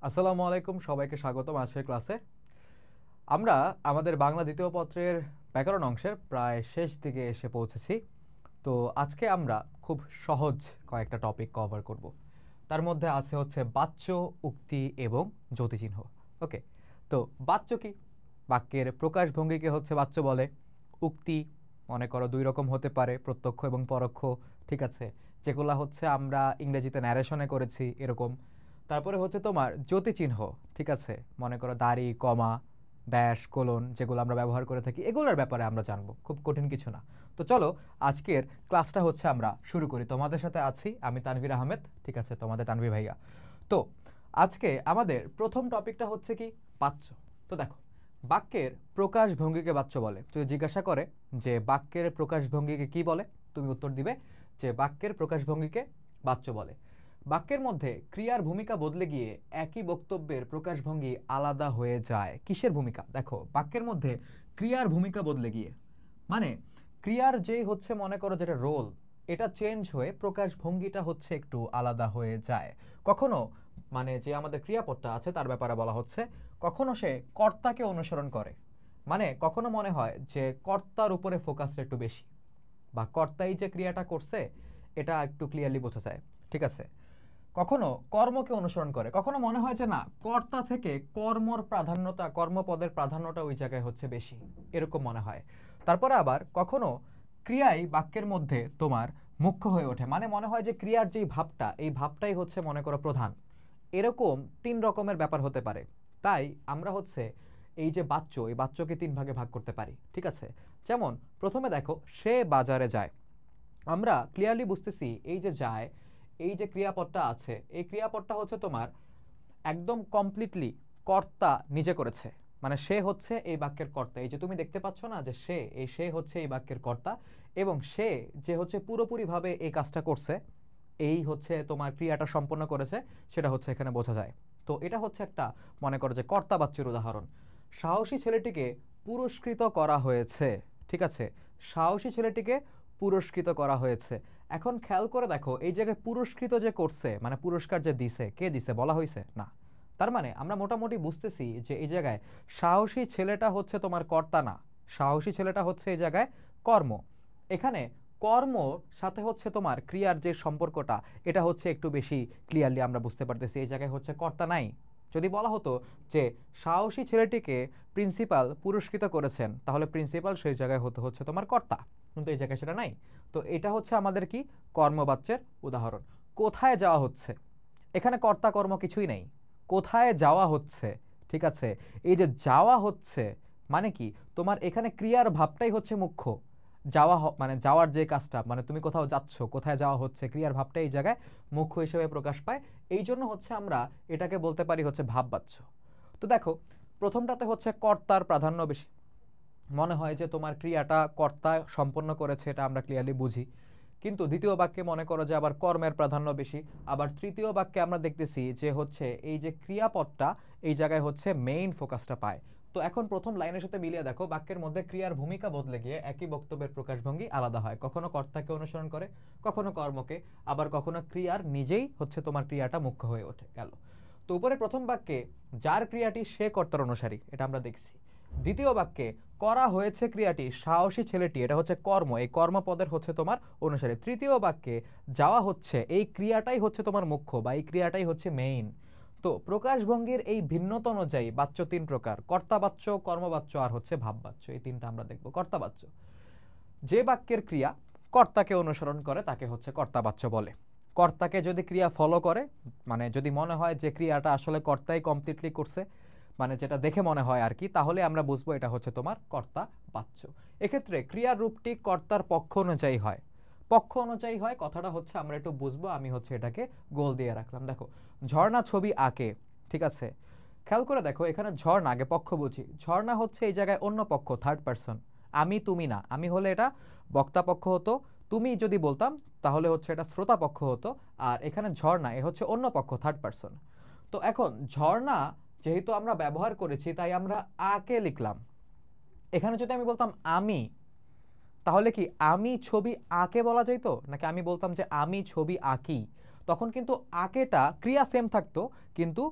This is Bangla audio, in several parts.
আসসালামু আলাইকুম, সবাইকে স্বাগতম আজকের ক্লাসে। আমরা আমাদের বাংলা দ্বিতীয় পত্রের ব্যাকরণ অংশের প্রায় শেষ দিকে এসে পৌঁছেছি। তো আজকে আমরা খুব সহজ কয়েকটা টপিক কভার করব। তার মধ্যে আছে হচ্ছে বাচ্য, উক্তি এবং যতিচিহ্ন। ওকে, তো বাচ্য কি? বাক্যের প্রকাশভঙ্গিকে হচ্ছে বাচ্য বলে। উক্তি মনে করো দুই রকম হতে পারে, প্রত্যক্ষ এবং পরোক্ষ, ঠিক আছে, যেগুলো হচ্ছে আমরা ইংরেজিতে ন্যারেশনে করেছি এরকম। তারপরে হচ্ছে তোমার যতিচিহ্ন, ঠিক আছে, মনে করো দাড়ি, কমা, ড্যাশ, কোলন, যেগুলো আমরা ব্যবহার করে থাকি, এগুলোর ব্যাপারে আমরা জানবো, খুব কঠিন কিছু না। তো চলো আজকের ক্লাসটা হচ্ছে আমরা শুরু করি। তোমাদের সাথে আছি আমি তানভীর আহমেদ, ঠিক আছে, তোমাদের তানভীর ভাইয়া। তো আজকে আমাদের প্রথম টপিকটা হচ্ছে কি? বাচ্য। তো দেখো, বাক্যের প্রকাশভঙ্গিকে বাচ্য বলে। যদি জিজ্ঞাসা করে যে বাক্যের প্রকাশভঙ্গিকে কি বলে, তুমি উত্তর দিবে যে বাক্যের প্রকাশভঙ্গিকে বাচ্য বলে। বাক্যের মধ্যে ক্রিয়ার ভূমিকা বদলে গিয়ে একই বক্তব্যের প্রকাশভঙ্গি আলাদা হয়ে যায়। কিসের ভূমিকা? দেখো, বাক্যের মধ্যে ক্রিয়ার ভূমিকা বদলে গিয়ে মানে ক্রিয়ার যেই হচ্ছে মনে করো যেটা রোল, এটা চেঞ্জ হয়ে প্রকাশভঙ্গিটা হচ্ছে একটু আলাদা হয়ে যায়। কখনো মানে যে আমাদের ক্রিয়াপদটা আছে তার ব্যাপারে বলা হচ্ছে, কখনো সে কর্তাকে অনুসরণ করে, মানে কখনো মনে হয় যে কর্তার উপরে ফোকাসটা একটু বেশি, বা কর্তাই যে ক্রিয়াটা করছে এটা একটু ক্লিয়ারলি বোঝা যায়, ঠিক আছে। কখনো কর্মকে অনুসরণ করে, কখনো মনে হয় যে না, কর্তা থেকে কর্মর প্রাধান্যতা, কর্মপদের প্রাধান্যটা ওই জায়গায় হচ্ছে বেশি, এরকম মনে হয়। তারপরে আবার কখনো ক্রিয়াই বাক্যের মধ্যে তোমার মুখ্য হয়ে ওঠে, মানে মনে হয় যে ক্রিয়ার যেই ভাবটা, এই ভাবটাই হচ্ছে মনে করো প্রধান। এরকম তিন রকমের ব্যাপার হতে পারে। তাই আমরা হচ্ছে এই যে বাচ্য, এই বাচ্যকে তিন ভাগে ভাগ করতে পারি, ঠিক আছে। যেমন প্রথমে দেখো, সে বাজারে যায়। আমরা ক্লিয়ারলি বুঝতেছি এই যে যায়, এই যে ক্রিয়াপদটা আছে, এই ক্রিয়াপদটা হচ্ছে তোমার একদম কমপ্লিটলি কর্তা নিজে করেছে, মানে সে হচ্ছে এই বাক্যের কর্তা। এই যে তুমি দেখতে পাচ্ছ না যে সে হচ্ছে এই বাক্যের কর্তা, এবং সে যে হচ্ছে পুরোপুরিভাবে এই কাজটা করছে, এই হচ্ছে তোমার ক্রিয়াটা সম্পন্ন করেছে, সেটা হচ্ছে এখানে বোঝা যায়। তো এটা হচ্ছে একটা মনে করো যে কর্তা বাচ্যের উদাহরণ। সাহসী ছেলেটিকে পুরস্কৃত করা হয়েছে, ঠিক আছে, সাহসী ছেলেটিকে পুরস্কৃত করা হয়েছে। এখন খেয়াল করে দেখো, এই জায়গায় পুরস্কৃত যে করছে, মানে পুরস্কার যে দিছে, কে দিছে বলা হয়েছে না। তার মানে আমরা মোটামুটি বুঝতেছি যে এই জায়গায় সাহসী ছেলেটা হচ্ছে তোমার কর্তা না, সাহসী ছেলেটা হচ্ছে এই জায়গায় কর্ম। এখানে কর্ম সাথে হচ্ছে তোমার ক্রিয়ার যে সম্পর্কটা, এটা হচ্ছে একটু বেশি ক্লিয়ারলি আমরা বুঝতে পারতেছি। এই জায়গায় হচ্ছে কর্তা নাই। যদি বলা হতো যে সাহসী ছেলেটিকে প্রিন্সিপাল পুরস্কৃত করেছেন, তাহলে প্রিন্সিপাল সেই জায়গায় হতে হচ্ছে তোমার কর্তা, কিন্তু এই জায়গায় সেটা নাই। তো এটা হচ্ছে আমাদের কি? কর্মবাচ্যের উদাহরণ। কোথায় যাওয়া হচ্ছে? এখানে কর্তা কর্ম কিছুই নেই, কোথায় যাওয়া হচ্ছে, ঠিক আছে। এই যে যাওয়া হচ্ছে মানে কি, তোমার এখানে ক্রিয়ার ভাবটাই হচ্ছে মুখ্য। মানে যাওয়ার যে কাজটা, মানে তুমি কোথাও যাচ্ছ, কোথায় যাওয়া হচ্ছে, ক্রিয়ার ভাবটা এই জায়গায় মুখ্য হিসেবে প্রকাশ পায়। এই জন্য হচ্ছে আমরা এটাকে বলতে পারি হচ্ছে ভাববাচ্য। তো দেখো, প্রথমটাতে হচ্ছে কর্তার প্রাধান্য বেশি, মনে হয় যে তোমার ক্রিয়াটা কর্তা সম্পন্ন করেছে, এটা আমরা ক্লিয়ারলি বুঝি। কিন্তু দ্বিতীয় বাক্যে মনে করো যে আবার কর্মের প্রাধান্য বেশি। আবার তৃতীয় বাক্যে আমরা দেখতেছি যে হচ্ছে এই যে ক্রিয়াপদটা, এই জায়গায় হচ্ছে মেইন ফোকাসটা পায়। তো এখন প্রথম লাইনের সাথে মিলিয়ে দেখো, বাক্যের মধ্যে ক্রিয়ার ভূমিকা বদলে গিয়ে একই বক্তব্যের প্রকাশভঙ্গি আলাদা হয়। কখনো কর্তাকে অনুসরণ করে, কখনো কর্মকে, আবার কখনো ক্রিয়ার নিজেই হচ্ছে তোমার ক্রিয়াটা মুখ্য হয়ে ওঠে গেল। তো উপরে প্রথম বাক্যে যার ক্রিয়াটি সে কর্তার অনুসারী, এটা আমরা দেখছি। দ্বিতীয় বাক্যে করা হয়েছে ক্রিয়াটি সাহসী ছেলেটি, এটা হচ্ছে কর্ম, এই কর্মপদের হচ্ছে তোমার অনুসারে। তৃতীয় বাক্যে যাওয়া হচ্ছে, এই ক্রিয়াটাই হচ্ছে তোমার মুখ্য, বা এই ক্রিয়াটাই হচ্ছে মেইন। তো প্রকাশভঙ্গির এই ভিন্নতা অনুযায়ী বাচ্য তিন প্রকার: কর্তাবাচ্য, কর্মবাচ্য, আর হচ্ছে ভাববাচ্য। এই তিনটা আমরা দেখবো। কর্তাবাচ্য, যে বাক্যের ক্রিয়া কর্তাকে অনুসরণ করে তাকে হচ্ছে কর্তাবাচ্য বলে। কর্তাকে যদি ক্রিয়া ফলো করে, মানে যদি মনে হয় যে ক্রিয়াটা আসলে কর্তাই কমপ্লিটলি করছে, মানে যেটা দেখে মনে হয় আর কি, তাহলে আমরা বুঝবো এটা হচ্ছে তোমার কর্তা বাচ্য। এক্ষেত্রে ক্রিয়ার রূপটি কর্তার পক্ষ অনুযায়ী হয়। পক্ষ অনুযায়ী হয় কথাটা হচ্ছে আমরা একটু বুঝবো, আমি হচ্ছে এটাকে গোল দিয়ে রাখলাম। দেখো, ঝর্ণা ছবি আঁকে, ঠিক আছে। খেয়াল করে দেখো, এখানে ঝর্ণা, আগে পক্ষ বুঝি, ঝর্ণা হচ্ছে এই জায়গায় অন্য পক্ষ, থার্ড পারসন। আমি তুমি না, আমি হলে এটা বক্তা পক্ষ হতো, তুমি যদি বলতাম তাহলে হচ্ছে এটা শ্রোতা পক্ষ হতো। আর এখানে ঝর্ণা এ হচ্ছে অন্য পক্ষ, থার্ড পারসন। তো এখন ঝর্ণা যেহেতু আমরা ব্যবহার করেছি, তাই আমরা আকে লিখলাম। এখানে যদি আমি বলতাম আমি, তাহলে কি আমি ছবি আঁকে বলা যেত, নাকি আমি বলতাম যে আমি ছবি আঁকি? তখন কিন্তু আঁকেটা ক্রিয়া সেম থাকতো, কিন্তু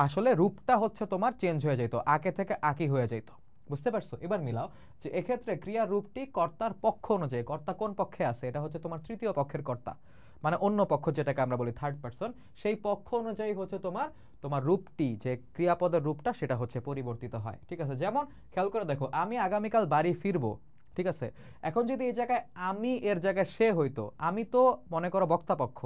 আসলে রূপটা হচ্ছে তোমার চেঞ্জ হয়ে যেত, আকে থেকে আকি হয়ে যেত। বুঝতে পারছো? এবার মিলাও যে এক্ষেত্রে ক্রিয়ার রূপটি কর্তার পক্ষ অনুযায়ী, কর্তা কোন পক্ষে আছে, এটা হচ্ছে তোমার তৃতীয় পক্ষের কর্তা, মানে অন্য পক্ষ যেটাকে আমরা বলি থার্ড পারসন, সেই পক্ষ অনুযায়ী হচ্ছে তোমার তোমার রূপটি, যে ক্রিয়াপদের রূপটা সেটা হচ্ছে পরিবর্তিত হয়। ঠিক আছে? যেমন খেয়াল করে দেখো, আমি আগামীকাল বাড়ি ফিরবো। ঠিক আছে? এখন যদি এই জায়গায় আমি এর জায়গায় সে হইতো, আমি তো মনে করো বক্তা পক্ষ,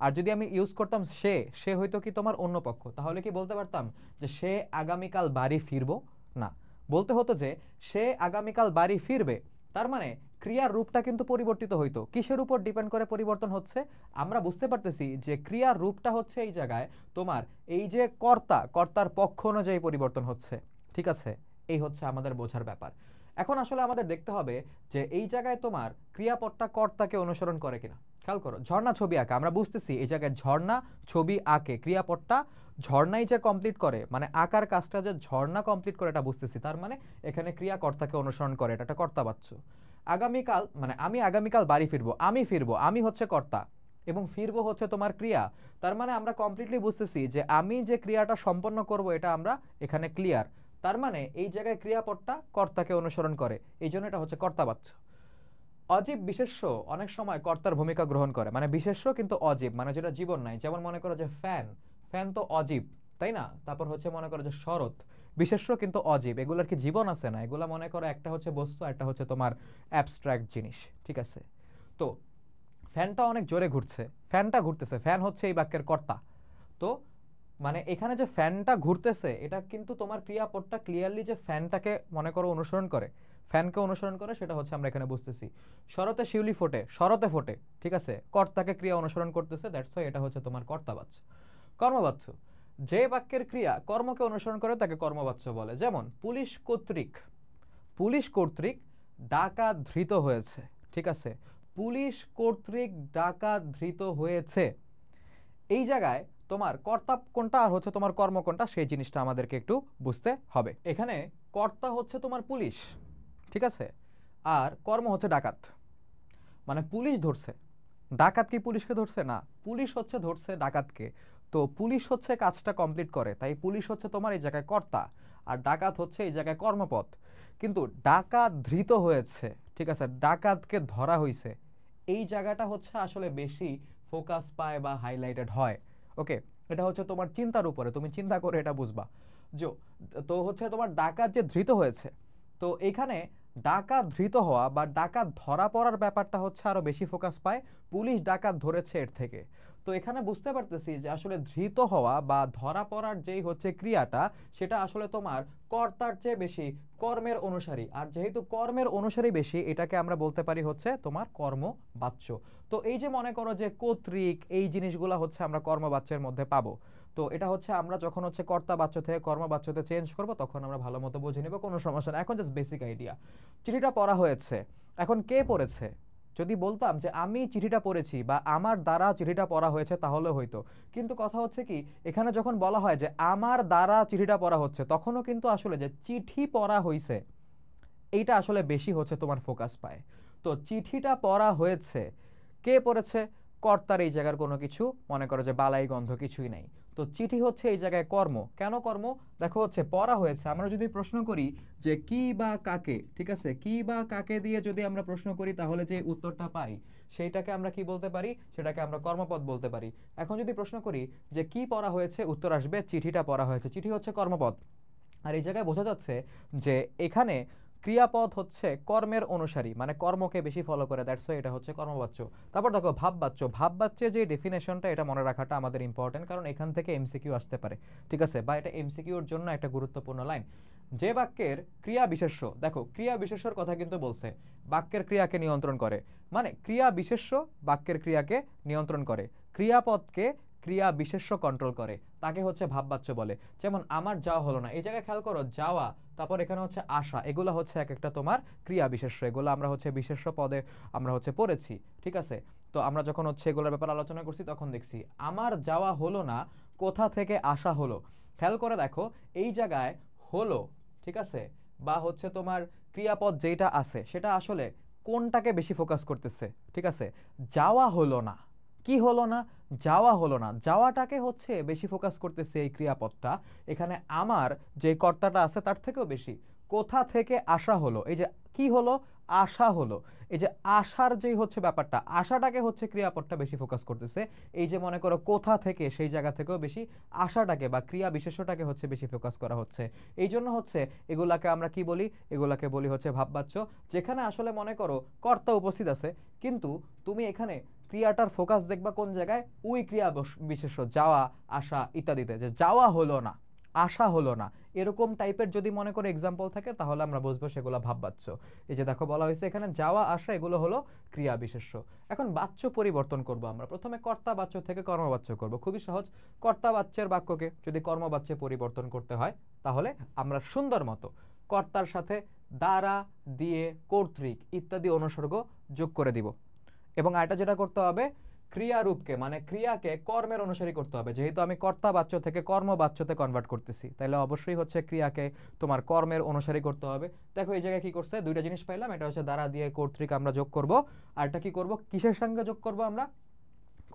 আর যদি আমি ইউজ করতাম সে, সে হইতো কি তোমার অন্য পক্ষ, তাহলে কি বলতে পারতাম যে সে আগামীকাল বাড়ি ফিরবো? না, বলতে হতো যে সে আগামীকাল বাড়ি ফিরবে। তার মানে ক্রিয়ার রূপটা কিন্তু পরিবর্তিত হইতো। কিসের উপর ডিপেন্ড করে পরিবর্তন হচ্ছে? আমরা বুঝতে পারতেছি যে ক্রিয়ার রূপটা হচ্ছে এই জায়গায় তোমার এই যে কর্তা, কর্তার পক্ষ অনুযায়ী পরিবর্তন হচ্ছে। ঠিক আছে? এই হচ্ছে আমাদের বোঝার ব্যাপার। এখন আসলে আমাদের দেখতে হবে যে এই জায়গায় তোমার ক্রিয়াপদটা কর্তাকে অনুসরণ করে কিনা। খেয়াল করো, ঝর্ণা ছবি আঁকা, আমরা বুঝতেছি এই জায়গায় ঝর্ণা ছবি আঁকে, ক্রিয়াপদটা ঝর্ণাই যে কমপ্লিট করে, মানে আঁকার কাজটা যে ঝর্ণা কমপ্লিট করে এটা বুঝতেছি, তার মানে এখানে ক্রিয়া কর্তাকে অনুসরণ করে, এটা একটা কর্তাবাচ্য। আগামীকাল মানে আমি আগামীকাল বাড়ি ফিরবো, আমি ফিরবো, আমি হচ্ছে কর্তা এবং ফিরবো হচ্ছে তোমার ক্রিয়া। তার মানে আমরা কমপ্লিটলি বুঝতেছি যে আমি যে ক্রিয়াটা সম্পন্ন করব এটা আমরা এখানে ক্লিয়ার। তার মানে এই জায়গায় ক্রিয়াপদটা কর্তাকে অনুসরণ করে, এই জন্য এটা হচ্ছে কর্তাবাচ্য। অজীব বিশেষ্য অনেক সময় কর্তার ভূমিকা গ্রহণ করে, মানে বিশেষ্য কিন্তু অজীব, মানে যেটা জীবন নাই। যেমন মনে করো যে ফ্যান, ফ্যান তো অজীব, তাই না? তারপর হচ্ছে মনে করো যে শরৎ, বিশেষ্য কিন্তু অজীব, এগুলোর কি জীবন আছে? না, এগুলা মনে করো একটা হচ্ছে বস্তু, একটা হচ্ছে তোমার অ্যাবস্ট্রাক্ট জিনিস। ঠিক আছে? তো ফ্যানটা অনেক জোরে ঘুরছে, ফ্যানটা ঘুরতেছে, ফ্যান হচ্ছে এই বাক্যের কর্তা। তো মানে এখানে যে ফ্যানটা ঘুরতেছে এটা কিন্তু তোমার ক্রিয়াপদটা ক্লিয়ারলি যে ফ্যানটাকে মনে করো অনুসরণ করে, ফ্যানকে অনুসরণ করে, সেটা হচ্ছে আমরা এখানে বুঝতেছি। শরতে শিউলি ফোটে, শরতে ফোটে, ঠিক আছে, কর্তাকে ক্রিয়া অনুসরণ করতেছে, দ্যাটস ওয়াই এটা হচ্ছে তোমার কর্তাবাচ্য। কর্মবাচ্য, যে বাক্যের ক্রিয়া কর্মকে অনুসরণ করে তাকে কর্মবাচ্য বলে। যেমন পুলিশ কর্তৃক, পুলিশ কর্তৃক ডাকাত ধৃত হয়েছে। ঠিক আছে? পুলিশ কর্তৃক ডাকাত ধৃত হয়েছে, এই জায়গায় তোমার কর্তা কোনটা আর হচ্ছে তোমার কর্ম কোনটা সেই জিনিসটা আমাদেরকে একটু বুঝতে হবে। এখানে কর্তা হচ্ছে তোমার পুলিশ, ঠিক আছে, আর কর্ম হচ্ছে ডাকাত। মানে পুলিশ ধরছে, ডাকাত কি পুলিশকে ধরছে? না, পুলিশ হচ্ছে ধরছে ডাকাতকে। তো পুলিশ হচ্ছে কাজটা কমপ্লিট করে, তাই পুলিশ হচ্ছে তোমার এই জায়গায় কর্তা, আর ডাকাত হচ্ছে এই জায়গায় কর্মপদ। কিন্তু ডাকাত ধৃত হয়েছে, ঠিক আছে, ডাকাতকে ধরা হয়েছে, এই জায়গাটা হচ্ছে আসলে বেশি ফোকাস পায় বা হাইলাইটেড হয়। ওকে, এটা হচ্ছে তোমার চিন্তার উপরে, তুমি চিন্তা করে এটা বুঝবা। যে তো হচ্ছে তোমার ডাকাত যে ধৃত হয়েছে, তো এখানে ডাকাত ধৃত হওয়া বা ডাকাত ধরা পড়ার ব্যাপারটা হচ্ছে আরো বেশি ফোকাস পায়, পুলিশ ডাকাত ধরেছে এর থেকে। তো এখানে বুঝতে পারতেছি যে আসলে ধৃত হওয়া বা ধরা পড়ার যেই হচ্ছে ক্রিয়াটা, সেটা আসলে তোমার কর্তার চেয়ে বেশি কর্মের অনুসারী, আর যেহেতু কর্মের অনুসারী বেশি, এটাকে আমরা বলতে পারি হচ্ছে তোমার কর্মবাচ্য। তো এই যে মনে করো যে কর্তৃক, এই জিনিসগুলো হচ্ছে আমরা কর্মবাচ্যের মধ্যে পাবো। তো এটা হচ্ছে আমরা যখন হচ্ছে কর্তা বাচ্য থেকে কর্মবাচ্যতে চেঞ্জ করব তখন আমরা ভালো মতো বুঝে নিব, কোনো সমস্যা না। এখন জাস্ট বেসিক আইডিয়া, চিঠিটা পড়া হয়েছে, এখন কে পড়েছে? যদি বলতাম যে আমি চিঠিটা পড়েছি বা আমার দ্বারা চিঠিটা পড়া হয়েছে তাহলে হয়তো, কিন্তু কথা হচ্ছে কি, এখানে যখন বলা হয় যে আমার দ্বারা চিঠিটা পড়া হচ্ছে, তখনও কিন্তু আসলে যে চিঠি পড়া হয়েছে এইটা আসলে বেশি হচ্ছে তোমার ফোকাস পায়। তো চিঠিটা পড়া হয়েছে, কে পড়েছে? কর্তার এই জায়গার কোনো কিছু মনে করো যে বালাই গন্ধ কিছুই নাই। তো চিঠি হচ্ছে এই জায়গায় কর্ম। কেন কর্ম? দেখো হচ্ছে পড়া হয়েছে, আমরা যদি প্রশ্ন করি যে কি বা কাকে, ঠিক আছে, কি বা কাকে দিয়ে যদি আমরা প্রশ্ন করি তাহলে যে উত্তরটা পাই সেইটাকে আমরা কি বলতে পারি? সেটাকে আমরা কর্মপদ বলতে পারি। এখন যদি প্রশ্ন করি যে কি পড়া হয়েছে, উত্তর আসবে চিঠিটা পড়া হয়েছে, চিঠি হচ্ছে কর্মপদ। আর এই জায়গায় বোঝা যাচ্ছে যে এখানে ক্রিয়াপদ হচ্ছে কর্মের অনুসারী, মানে কর্মকে বেশি ফলো করে, দ্যাটস ওয়াই এটা হচ্ছে কর্মবাচ্য। তারপর দেখো ভাববাচ্য, ভাববাচ্যের যে ডেফিনেশনটা এটা মনে রাখাটা আমাদের ইম্পর্টেন্ট, কারণ এখান থেকে এমসিকিউ আসতে পারে, ঠিক আছে, বা এটা এমসিকিউর জন্য একটা গুরুত্বপূর্ণ লাইন। যে বাক্যের ক্রিয়া বিশেষ্য, দেখো ক্রিয়া বিশেষ্যর কথা কিন্তু বলছে, বাক্যের ক্রিয়াকে নিয়ন্ত্রণ করে, মানে ক্রিয়া বিশেষ্য বাক্যের ক্রিয়াকে নিয়ন্ত্রণ করে, ক্রিয়াপদকে ক্রিয়া বিশেষ্য কন্ট্রোল করে, তাকে হচ্ছে ভাববাচ্য বলে। যেমন আমার যাওয়া হলো না, এই জায়গায় খেয়াল করো, যাওয়া, তারপর এখানে হচ্ছে আসা, এগুলো হচ্ছে এক একটা তোমার ক্রিয়া বিশেষ্য, এগুলো আমরা হচ্ছে বিশেষ্য পদে আমরা হচ্ছে পড়েছি, ঠিক আছে। তো আমরা যখন হচ্ছে এগুলোর ব্যাপারে আলোচনা করছি তখন দেখছি আমার যাওয়া হলো না, কোথা থেকে আসা হলো। খেয়াল করে দেখো এই জায়গায় হলো, ঠিক আছে, বা হচ্ছে তোমার ক্রিয়াপদ যেটা আছে সেটা আসলে কোনটাকে বেশি ফোকাস করতেছে? ঠিক আছে, যাওয়া হলো না, কি হলো না? যাওয়া হলো না। যাওয়াটাকে হচ্ছে বেশি ফোকাস করতেছে এই ক্রিয়াপদটা। এখানে আমার যে কর্তাটা আছে তার থেকেও বেশি কোথা থেকে আসা হলো, এই যে কি হলো? আসা হলো। এই যে আসার যেই হচ্ছে ব্যাপারটা, আসাটাকে হচ্ছে ক্রিয়াপদটা বেশি ফোকাস করতেছে। এই যে মনে করো কোথা থেকে, সেই জায়গা থেকেও বেশি আসাটাকে বা ক্রিয়া বিশেষ্যটাকে হচ্ছে বেশি ফোকাস করা হচ্ছে। এই জন্য হচ্ছে এগুলাকে আমরা কি বলি? এগুলাকে বলি হচ্ছে ভাববাচ্য, যেখানে আসলে মনে করো কর্তা উপস্থিত আছে, কিন্তু তুমি এখানে ক্রিয়াটার ফোকাস দেখবা কোন জায়গায়? ওই ক্রিয়া বিশেষ্য, যাওয়া, আসা ইত্যাদিতে। যে যাওয়া হলো না, আসা হলো না, এরকম টাইপের যদি মনে করে এক্সাম্পল থাকে তাহলে আমরা বুঝবো সেগুলো ভাববাচ্য। এই যে দেখো বলা হয়েছে এখানে যাওয়া আসা এগুলো হলো ক্রিয়া বিশেষ্য। এখন বাচ্য পরিবর্তন করব আমরা। প্রথমে কর্তা বাচ্য থেকে কর্মবাচ্য করব, খুবই সহজ। কর্তা বাচ্যের বাক্যকে যদি কর্মবাচ্যে পরিবর্তন করতে হয় তাহলে আমরা সুন্দর মতো কর্তার সাথে দ্বারা, দিয়ে, কর্তৃক ইত্যাদি অনুসর্গ যোগ করে দিব। এবং আরেকটা যেটা করতে হবে, ক্রিয়ারূপকে মানে ক্রিয়াকে কর্মের অনুসারী করতে হবে। যেহেতু আমি কর্তা বাচ্য থেকে কর্মবাচ্যতে কনভার্ট করতেছি, তাহলে অবশ্যই হচ্ছে ক্রিয়াকে তোমার কর্মের অনুসারী করতে হবে। দেখো এই জায়গায় কি করছে, দুইটা জিনিস পাইলাম। এটা হচ্ছে দ্বারা, দিয়ে, কর্তৃক আমরা যোগ করব। আর এটা কি করব? কিসের সঙ্গে যোগ করব আমরা?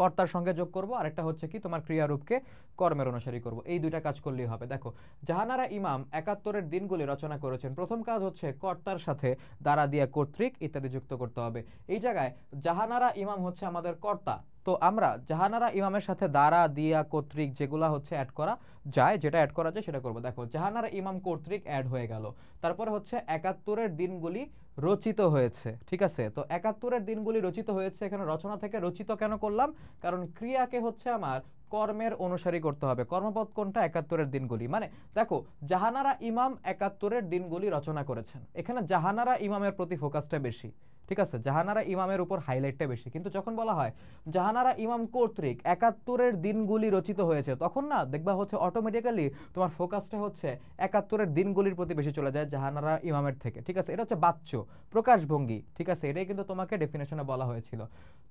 কর্তার সঙ্গে যোগ করব। আর একটা হচ্ছে কি তোমার ক্রিয়ারূপকে কর্মের অনুসারী করব। এই দুইটা কাজ করলেই হবে। দেখো জাহানারা ইমাম ৭১-এর দিনগুলি রচনা করেছেন। প্রথম কাজ হচ্ছে কর্তার সাথে দ্বারা, দিয়ে, কর্তৃক ইত্যাদি যুক্ত করতে হবে। এই জায়গায় জাহানারা ইমাম হচ্ছে আমাদের কর্তা, তো আমরা জাহানারা ইমামের সাথে দ্বারা, দিয়া, কর্তৃক যেগুলা হচ্ছে অ্যাড করা যায়, যেটা অ্যাড করা যায় সেটা করব। দেখো জাহানারা ইমাম কর্তৃক অ্যাড হয়ে গেল। তারপরে হচ্ছে ৭১-এর দিনগুলি রচিত হয়েছে। ঠিক আছে, তো ৭১-এর দিনগুলি রচিত হয়েছে, এখানে রচনা থেকে রচিত কেন করলাম? কারণ ক্রিয়াকে হচ্ছে আমার কর্মের অনুসারী করতে হবে। কর্মপদ কোনটা? ৭১-এর দিনগুলি। মানে দেখো জাহানারা ইমাম ৭১-এর দিনগুলি রচনা করেছেন, এখানে জাহানারা ইমামের প্রতি ফোকাসটা বেশি। ঠিক আছে, জাহানারা ইমামের উপর হাইলাইটটা বেশি। কিন্তু যখন বলা হয় জাহানারা ইমাম কর্তৃক ৭১-এর দিনগুলি রচিত হয়েছে, তখন না দেখবা হচ্ছে অটোমেটিক্যালি তোমার ফোকাসটা হচ্ছে ৭১-এর দিনগুলির প্রতি বেশি চলে যায় জাহানারা ইমামের থেকে। ঠিক আছে, এটা হচ্ছে বাচ্য প্রকাশভঙ্গি। ঠিক আছে, এটাই কিন্তু তোমাকে ডেফিনেশনে বলা হয়েছিল।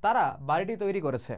তারা বাড়িটি তৈরি করেছে।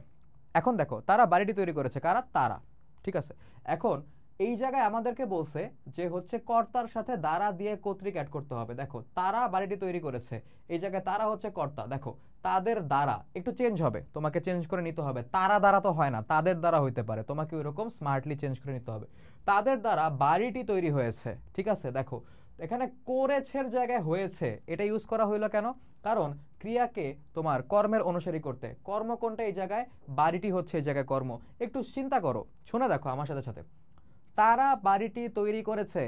এখন দেখো তারা বাড়িটি তৈরি করেছে, কারা? তারা। ঠিক আছে, এখন এই জায়গায় আমাদেরকে বলছে যে হচ্ছে কর্তার সাথে দ্বারা, দিয়ে, কর্তৃক অ্যাড করতে হবে। দেখো তারা বাড়িটি তৈরি করেছে, এই জায়গায় তারা হচ্ছে কর্তা। দেখো তাদের দ্বারা একটু চেঞ্জ হবে, তোমাকে চেঞ্জ করে নিতে হবে। তারা দ্বারা তো হয় না, তাদের দ্বারা হইতে পারে, তোমাকে ওইরকম স্মার্টলি চেঞ্জ করে নিতে হবে। তাদের দ্বারা বাড়িটি তৈরি হয়েছে। ঠিক আছে, দেখো এখানে করেছের জায়গায় হয়েছে, এটা ইউজ করা হইলো কেন? কারণ ক্রিয়াকে তোমার কর্মের অনুসারী করতে। কর্ম কোনটা এই জায়গায়? বাড়িটি হচ্ছে এই জায়গায় কর্ম। একটু চিন্তা করো, শুনে দেখো আমার সাথে সাথে। তারা বাড়িটি তৈরি করেছে,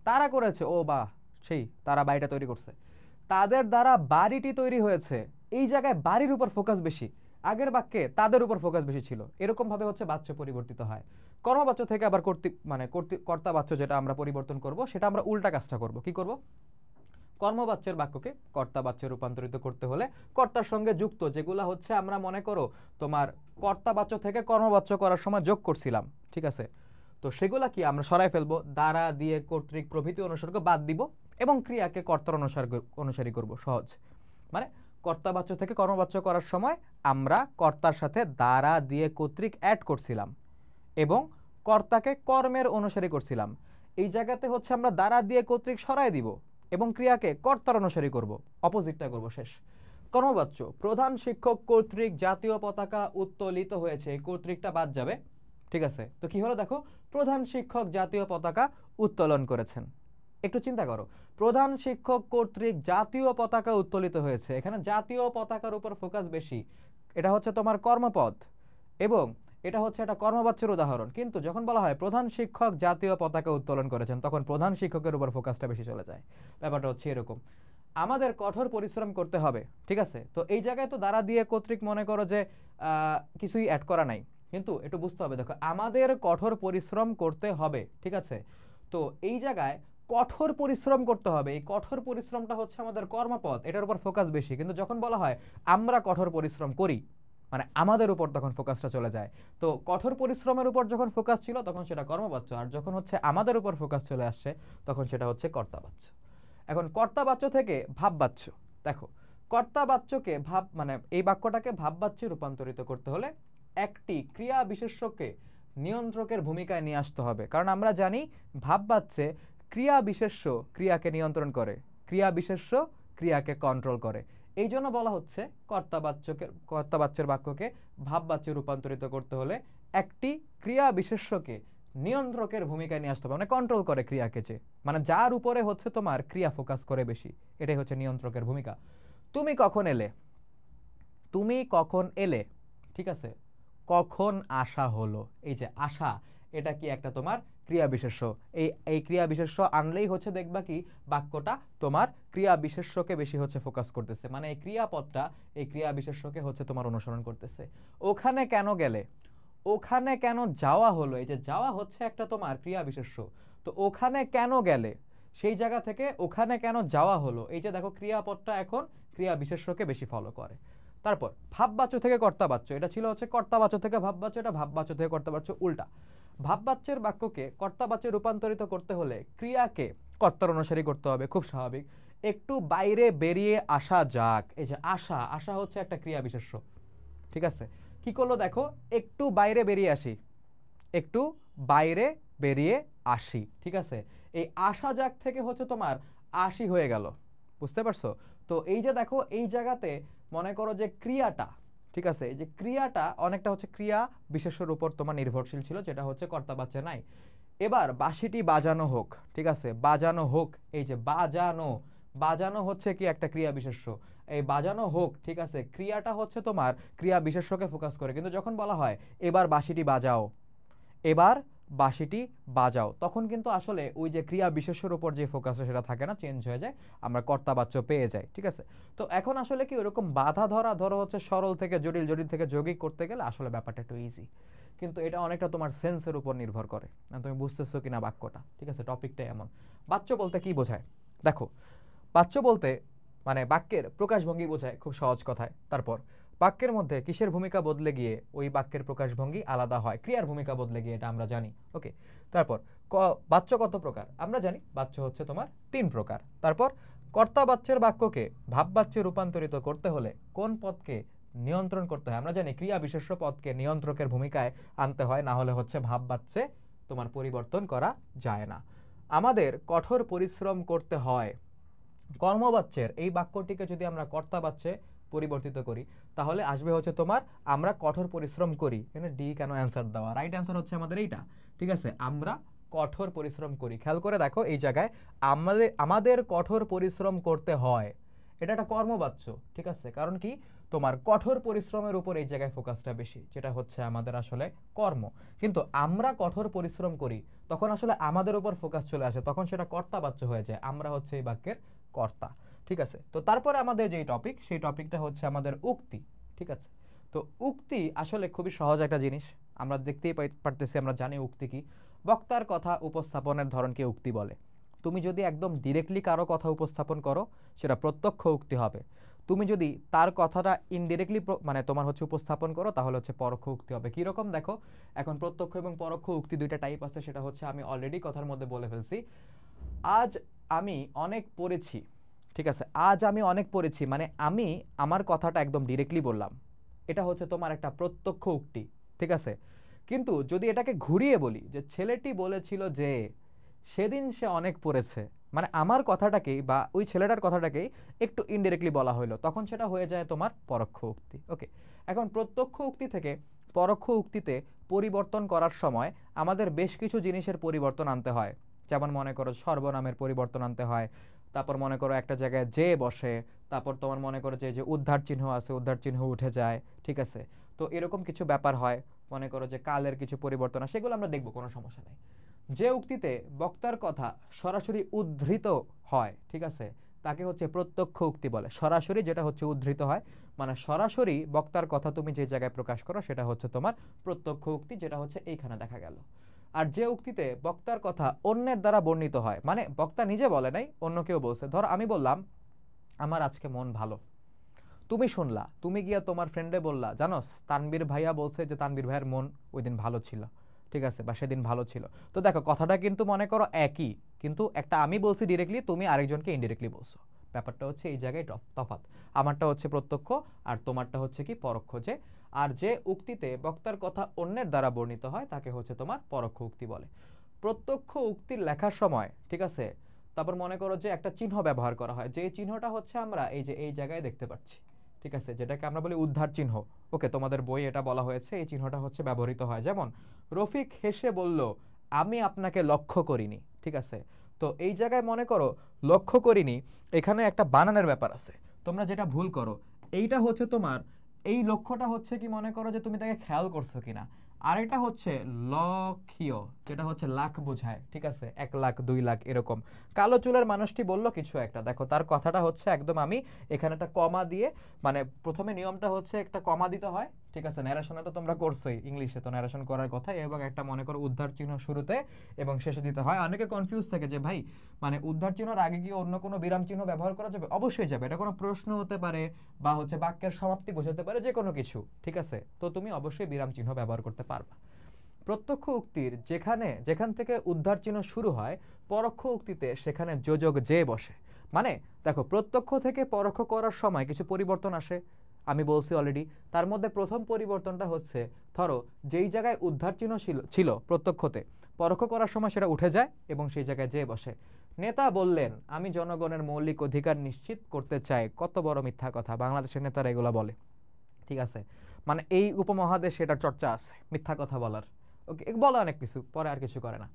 তারা করেছে, ও বাহ, সেই তারা বাড়িটা তৈরি করছে। তাদের দ্বারা বাড়িটি তৈরি হয়েছে, এই জায়গায় বাড়ির উপর ফোকাস বেশি, আগের বাক্যে তাদের উপর ফোকাস বেশি ছিল। এরকম ভাবে হচ্ছে বাচ্য পরিবর্তিত হয়। কর্মবাচ্য থেকে আবার কর্তা বাচ্য যেটা আমরা পরিবর্তন করব, সেটা আমরা উল্টা কাজটা করব। কি করব? কর্মবাচ্যের বাক্যকে কর্তা বাচ্যে রূপান্তরিত করতে হলে কর্তার সঙ্গে যুক্ত যেগুলা হচ্ছে আমরা মনে করো তোমার কর্তা বাচ্য থেকে কর্মবাচ্য করার সময় যোগ করছিলাম। ঠিক আছে, তো সেগুলা কি আমরা সরাই ফেলবো, দ্বারা, দিয়ে, কর্তৃক প্রভৃতি অনুসর্গ বাদ দিব এবং ক্রিয়াকে কর্তার অনুসারী করব। সহজ। মানে কর্তা বাচ্য থেকে কর্মবাচ্য করার সময় আমরা কর্তার সাথে দ্বারা, দিয়ে, কর্তৃক অ্যাড করছিলাম এবং কর্তাকে কর্মের অনুসারী করছিলাম। এই জায়গাতে হচ্ছে আমরা দ্বারা, দিয়ে, কর্তৃক সরাই দিব এবং ক্রিয়াকে কর্তার অনুসারী করব, অপোজিটটা করব। শেষ কর্মবাচ্য প্রধান শিক্ষক কর্তৃক জাতীয় পতাকা উত্তোলিত হয়েছে, এই কর্তৃকটা বাদ যাবে। ঠিক আছে, তো কি হলো? দেখো প্রধান শিক্ষক জাতীয় পতাকা উত্তোলন করেছেন। একটু চিন্তা করো, প্রধান শিক্ষক কর্তৃক জাতীয় পতাকা উত্তোলিত হয়েছে, এখানে জাতীয় পতাকার উপর ফোকাস বেশি। এটা হচ্ছে তোমার কর্মপদ এবং এটা হচ্ছে একটা কর্মবাচ্যের উদাহরণ। কিন্তু যখন বলা হয় প্রধান শিক্ষক জাতীয় পতাকা উত্তোলন করেছেন, তখন প্রধান শিক্ষকের উপর ফোকাসটা বেশি চলে যায়। ব্যাপারটা হচ্ছে এরকম। আমাদের কঠোর পরিশ্রম করতে হবে। ঠিক আছে, তো এই জায়গায় তো দ্বারা, দিয়ে, কর্তৃক মনে করো যে কিছুই অ্যাড করা নাই, কিন্তু একটু বুঝতে হবে। দেখো আমাদের কঠোর পরিশ্রম করতে হবে। ঠিক আছে, তো এই জায়গায় কঠোর পরিশ্রম করতে হবে, এই কঠোর পরিশ্রমটা হচ্ছে আমাদের কর্মপদ, এটার উপর ফোকাস বেশি। কিন্তু যখন বলা হয় আমরা কঠোর পরিশ্রম করি, মানে আমাদের উপর তখন ফোকাসটা চলে যায়। তো কঠোর পরিশ্রমের উপর যখন ফোকাস ছিল তখন সেটা কর্মবাচ্য, আর যখন হচ্ছে আমাদের উপর ফোকাস চলে আসছে তখন সেটা হচ্ছে কর্তাবাচ্য। এখন কর্তাবাচ্য থেকে ভাববাচ্য। দেখো কর্তাবাচ্যকে ভাব মানে এই বাক্যটাকে ভাববাচ্যে রূপান্তরিত করতে হলে একটি ক্রিয়া বিশেষ্যকে নিয়ন্ত্রকের ভূমিকায় নিয়ে আসতে হবে। কারণ আমরা জানি ভাববাচ্যে ক্রিয়া বিশেষ্য ক্রিয়াকে নিয়ন্ত্রণ করে, ক্রিয়া বিশেষ্য ক্রিয়াকে কন্ট্রোল করে। এই জন্য বলা হচ্ছে কর্তাবাচ্যের বাক্যকে ভাববাচ্যে রূপান্তরিত করতে হলে একটি ক্রিয়া বিশেষ্যকে নিয়ন্ত্রকের ভূমিকায় নিয়ে আসতে হবে, মানে কন্ট্রোল করে ক্রিয়াকে, যে মানে যার উপরে হচ্ছে তোমার ক্রিয়া ফোকাস করে বেশি, এটাই হচ্ছে নিয়ন্ত্রকের ভূমিকা। তুমি কখন এলে, তুমি কখন এলে, ঠিক আছে, কখন আসা হলো, এই যে আসা, এটা কি একটা তোমার ক্রিয়া বিশেষ্য। এই ক্রিয়া বিশেষ্য আনলেই হচ্ছে দেখবা কি বাক্যটা তোমার ক্রিয়া বিশেষ্যকে বেশি হচ্ছে ফোকাস করতেছে, মানে এই ক্রিয়াপদটা এই ক্রিয়া বিশেষ্যকে হচ্ছে তোমার অনুসরণ করতেছে। ওখানে কেন গেলে, ওখানে কেন যাওয়া হলো, এই যে যাওয়া হচ্ছে একটা তোমার ক্রিয়া বিশেষ্য, তো ওখানে কেন গেলে, সেই জায়গা থেকে ওখানে কেন যাওয়া হলো, এই যে দেখো ক্রিয়াপদটা এখন ক্রিয়া বিশেষ্যকে বেশি ফলো করে। তারপর ভাববাচ্য থেকে কর্তাবাচ্য, এটা ছিল হচ্ছে কর্তাবাচ্য থেকে ভাববাচ্য, এটা ভাববাচ্য থেকে কর্তাবাচ্য, উল্টা। ভাববাচ্যের বাক্যকে কর্তাবাচ্যে রূপান্তরিত করতে হলে ক্রিয়াকে কর্তার অনুসারী করতে হবে, খুব স্বাভাবিক। একটু বাইরে বেরিয়ে আসা যাক, এই যে আসা, আসা হচ্ছে একটা ক্রিয়া বিশেষ্য, ঠিক আছে। কি করলো দেখো, একটু বাইরে বেরিয়ে আসি, একটু বাইরে বেরিয়ে আসি, ঠিক আছে। এই আসা যাক থেকে হচ্ছে তোমার আসি হয়ে গেল, বুঝতে পারছো? তো এই যে দেখো এই জায়গাতে মনে করো যে ক্রিয়াটা, ঠিক আছে, এই যে ক্রিয়াটা অনেকটা হচ্ছে ক্রিয়া বিশেষ্যের উপর তোমার নির্ভরশীল ছিল, যেটা হচ্ছে কর্তাবাচ্যে নাই। এবার বাঁশিটি বাজানো হোক, ঠিক আছে, বাজানো হোক, এই যে বাজানো, বাজানো হচ্ছে কি একটা ক্রিয়া বিশেষ্য, এই বাজানো হোক, ঠিক আছে, ক্রিয়াটা হচ্ছে তোমার ক্রিয়া বিশেষ্যকে ফোকাস করে, কিন্তু যখন বলা হয় এবার বাঁশিটি বাজাও, এবার বাঁশিটি বাজাও, তখন কিন্তু আসলে ওই যে ক্রিয়া বিশেষ্যের উপর যে ফোকাস সেটা থাকে না, চেঞ্জ হয়ে যায়, আমরা কর্তাবাচ্য পেয়ে যাই, ঠিক আছে। তো এখন আসলে কি ওরকম বাধা ধরো হচ্ছে সরল থেকে জটিল, জটিল থেকে যৌগিক করতে গেলে আসলে ব্যাপারটা একটু ইজি, কিন্তু এটা অনেকটা তোমার সেন্সের উপর নির্ভর করে, তুমি বুঝতেছো কিনা বাক্যটা, ঠিক আছে, টপিকটাই এমন। বাচ্য বলতে কি বোঝায় দেখো, বাচ্য বলতে মানে বাক্যের প্রকাশভঙ্গি বোঝায় খুব সহজ কথায়। তারপর বাক্যের মধ্যে কিসের ভূমিকা বদলে গিয়ে ওই বাক্যের প্রকাশভঙ্গি আলাদা হয়, ক্রিয়ার ভূমিকা বদলে গিয়ে, এটা আমরা জানি, ওকে। তারপর বাচ্য কত প্রকার, আমরা জানি বাচ্য হচ্ছে তোমার 3 প্রকার। তারপর কর্তা বাচ্যের বাক্যকে ভাব বাচ্যে রূপান্তরিত করতে হলে কোন পদকে নিয়ন্ত্রণ করতে হয়, আমরা জানি ক্রিয়া বিশেষ্য পদকে নিয়ন্ত্রকের ভূমিকায় আনতে হয়, না হলে হচ্ছে ভাব বাচ্যে তোমার পরিবর্তন করা যায় না। আমাদের কঠোর পরিশ্রম করতে হয়, কর্মবাচ্যের এই বাক্যটিকে যদি আমরা কর্তাবাচ্যে পরিবর্তিত করি তাহলে আসবে হচ্ছে তোমার আমরা কঠোর পরিশ্রম করি, এখানে ডি কেন অ্যান্সার দেওয়া, রাইট অ্যান্সার হচ্ছে আমাদের এইটা, ঠিক আছে, আমরা কঠোর পরিশ্রম করি। খেয়াল করে দেখো এই জায়গায় আমাদের কঠোর পরিশ্রম করতে হয়, এটা একটা কর্মবাচ্য, ঠিক আছে, কারণ কি তোমার কঠোর পরিশ্রমের উপর এই জায়গায় ফোকাসটা বেশি, যেটা হচ্ছে আমাদের আসলে কর্ম। কিন্তু আমরা কঠোর পরিশ্রম করি তখন আসলে আমাদের উপর ফোকাস চলে আসে, তখন সেটা কর্তাবাচ্য হয়ে যায়, আমরা হচ্ছে এই বাক্যের কর্তা, ঠিক আছে। তো তারপরে আমাদের যেই টপিক, সেই টপিকটা হচ্ছে আমাদের উক্তি, ঠিক আছে। তো উক্তি আসলে খুবই সহজ একটা জিনিস, আমরা দেখতেই পারতেছি, আমরা জানি উক্তি কি। বক্তার কথা উপস্থাপনের ধরনকে উক্তি বলে। তুমি যদি একদম ডিরেক্টলি কারো কথা উপস্থাপন করো সেটা প্রত্যক্ষ উক্তি হবে, তুমি যদি তার কথাটা ইনডিরেক্টলি মানে তোমার হচ্ছে উপস্থাপন করো তাহলে হচ্ছে পরোক্ষ উক্তি হবে। কি রকম দেখো, এখন প্রত্যক্ষ এবং পরোক্ষ উক্তি দুইটা টাইপ আছে, সেটা হচ্ছে আমি অলরেডি কথার মধ্যে বলে ফেলছি। আজ আমি অনেক পড়েছি, ঠিক আছে, আজ আমি অনেক পড়েছি মানে আমি আমার কথাটা একদম ডিরেক্টলি বললাম, এটা হচ্ছে তোমার একটা প্রত্যক্ষ উক্তি, ঠিক আছে। কিন্তু যদি এটাকে ঘুরিয়ে বলি যে ছেলেটি বলেছিল যে সেদিন সে অনেক পড়েছে, মানে আমার কথাটাকেই বা ওই ছেলেটার কথাটাকেই একটু ইনডিরেক্টলি বলা হলো, তখন সেটা হয়ে যায় তোমার পরোক্ষ উক্তি, ওকে। এখন প্রত্যক্ষ উক্তি থেকে পরোক্ষ উক্তিতে পরিবর্তন করার সময় আমাদের বেশ কিছু জিনিসের পরিবর্তন আনতে হয়, যেমন মনে করো সর্বনামের পরিবর্তন আনতে হয়, তারপর মনে করো একটা জায়গায় যে বসে, তারপর তোমার মনে করো যে উদ্ধার চিহ্ন আছে, উদ্ধার চিহ্ন উঠে যায়, ঠিক আছে। তো এরকম কিছু ব্যাপার হয়, মনে করো যে কালের কিছু পরিবর্তন হয়, সেগুলো আমরা দেখবো, কোনো সমস্যা নেই। যে উক্তিতে বক্তার কথা সরাসরি উদ্ধৃত হয়, ঠিক আছে, তাকে হচ্ছে প্রত্যক্ষ উক্তি বলে। সরাসরি যেটা হচ্ছে উদ্ধৃত হয়, মানে সরাসরি বক্তার কথা তুমি যে জায়গায় প্রকাশ করো সেটা হচ্ছে তোমার প্রত্যক্ষ উক্তি, যেটা হচ্ছে এইখানে দেখা গেল। আর যে উক্তিতে বক্তার কথা অন্যের দ্বারা বর্ণিত হয়, মানে বক্তা নিজে বলে নাই, অন্য কেউ বলছে, ধর আমি বললাম আমার আজকে মন ভালো, তুমি শুনলা, তুমি গিয়া তোমার ফ্রেন্ডে বললা জানোস তানবীর ভাইয়া বলছে যে তানবীর ভাইয়ের মন ওই দিন ভালো ছিল, ঠিক আছে, বা সেদিন ভালো ছিল। তো দেখো কথাটা কিন্তু মনে করো একই, কিন্তু একটা আমি বলছি ডিরেক্টলি, তুমি আরেকজনকে ইনডিরেক্টলি বলছো, ব্যাপারটা হচ্ছে এই জায়গায় তফাৎ। আমারটা হচ্ছে প্রত্যক্ষ আর তোমারটা হচ্ছে কি পরোক্ষ। যে আর যে উক্তিতে বক্তার কথা অন্যের দ্বারা বর্ণিত হয় তাকে হচ্ছে তোমার পরোক্ষ উক্তি বলে। প্রত্যক্ষ উক্তির লেখার সময়, ঠিক আছে, তারপর মনে করো যে একটা চিহ্ন ব্যবহার করা হয়, যে চিহ্নটা হচ্ছে আমরা এই যে এই জায়গায় দেখতে পাচ্ছি, ঠিক আছে, যেটাকে আমরা বলি উদ্ধার চিহ্ন। ওকে, তোমাদের বই এটা বলা হয়েছে, এই চিহ্নটা হচ্ছে ব্যবহৃত হয়। যেমন রফিক হেসে বলল, আমি আপনাকে লক্ষ্য করিনি, ঠিক আছে। তো এই জায়গায় মনে করো লক্ষ্য করিনি, এখানে একটা বানানের ব্যাপার আছে, তোমরা যেটা ভুল করো, এইটা হচ্ছে তোমার এই লক্ষ্যটা হচ্ছে কি মনে করো যে তুমি তাকে খেয়াল করছো কিনা, আর এটা হচ্ছে লক্ষ্য, যেটা হচ্ছে লাখ বোঝায়, ঠিক আছে, 1 লাখ 2 লাখ এরকম। কালো চুলের মানুষটি বলল কিছু একটা, দেখো তার কথাটা হচ্ছে একদম আমি এখানে একটা কমা দিয়ে, মানে প্রথমে নিয়মটা হচ্ছে একটা কমা দিতে হয়, ঠিক আছে, ন্যারেশনে তো তোমরা করছোই, ইংলিশে তো ন্যারেশন করার কথা, এবং একটা মনে করো উদ্ধার চিহ্ন শুরুতে এবং শেষে দিতে হয়। অনেকে কনফিউজ থাকে যে ভাই মানে উদ্ধার চিহ্নের আগে কি অন্য কোনো বিরাম চিহ্ন ব্যবহার করা যাবে? অবশ্যই যাবে, এটা কোনো প্রশ্ন হতে পারে বা হচ্ছে বাক্যের সমাপ্তি বোঝাতে পারে, যে কোনো কিছু, ঠিক আছে, তো তুমি অবশ্যই বিরাম চিহ্ন ব্যবহার করতে পারবা। প্রত্যক্ষ উক্তির যেখান থেকে উদ্ধার চিহ্ন শুরু হয়, পরোক্ষ উক্তিতে সেখানে যোজক যে বসে। মানে দেখো প্রত্যক্ষ থেকে পরোক্ষ করার সময় কিছু পরিবর্তন আসে, আমি বলছি অলরেডি। তার মধ্যে প্রথম পরিবর্তনটা হচ্ছে, ধরো যেই জায়গায় উদ্ধার চিহ্ন ছিল প্রত্যক্ষতে, পরোক্ষ করার সময় সেটা উঠে যায় এবং সেই জায়গায় যে বসে। নেতা বললেন, আমি জনগণের মৌলিক অধিকার নিশ্চিত করতে চাই। কত বড় মিথ্যা কথা, বাংলাদেশের নেতারা এগুলো বলে, ঠিক আছে, মানে এই উপমহাদেশে এটা চর্চা আছে মিথ্যা কথা বলার। ওকে, বলে অনেক কিছু, পরে আর কিছু করে না।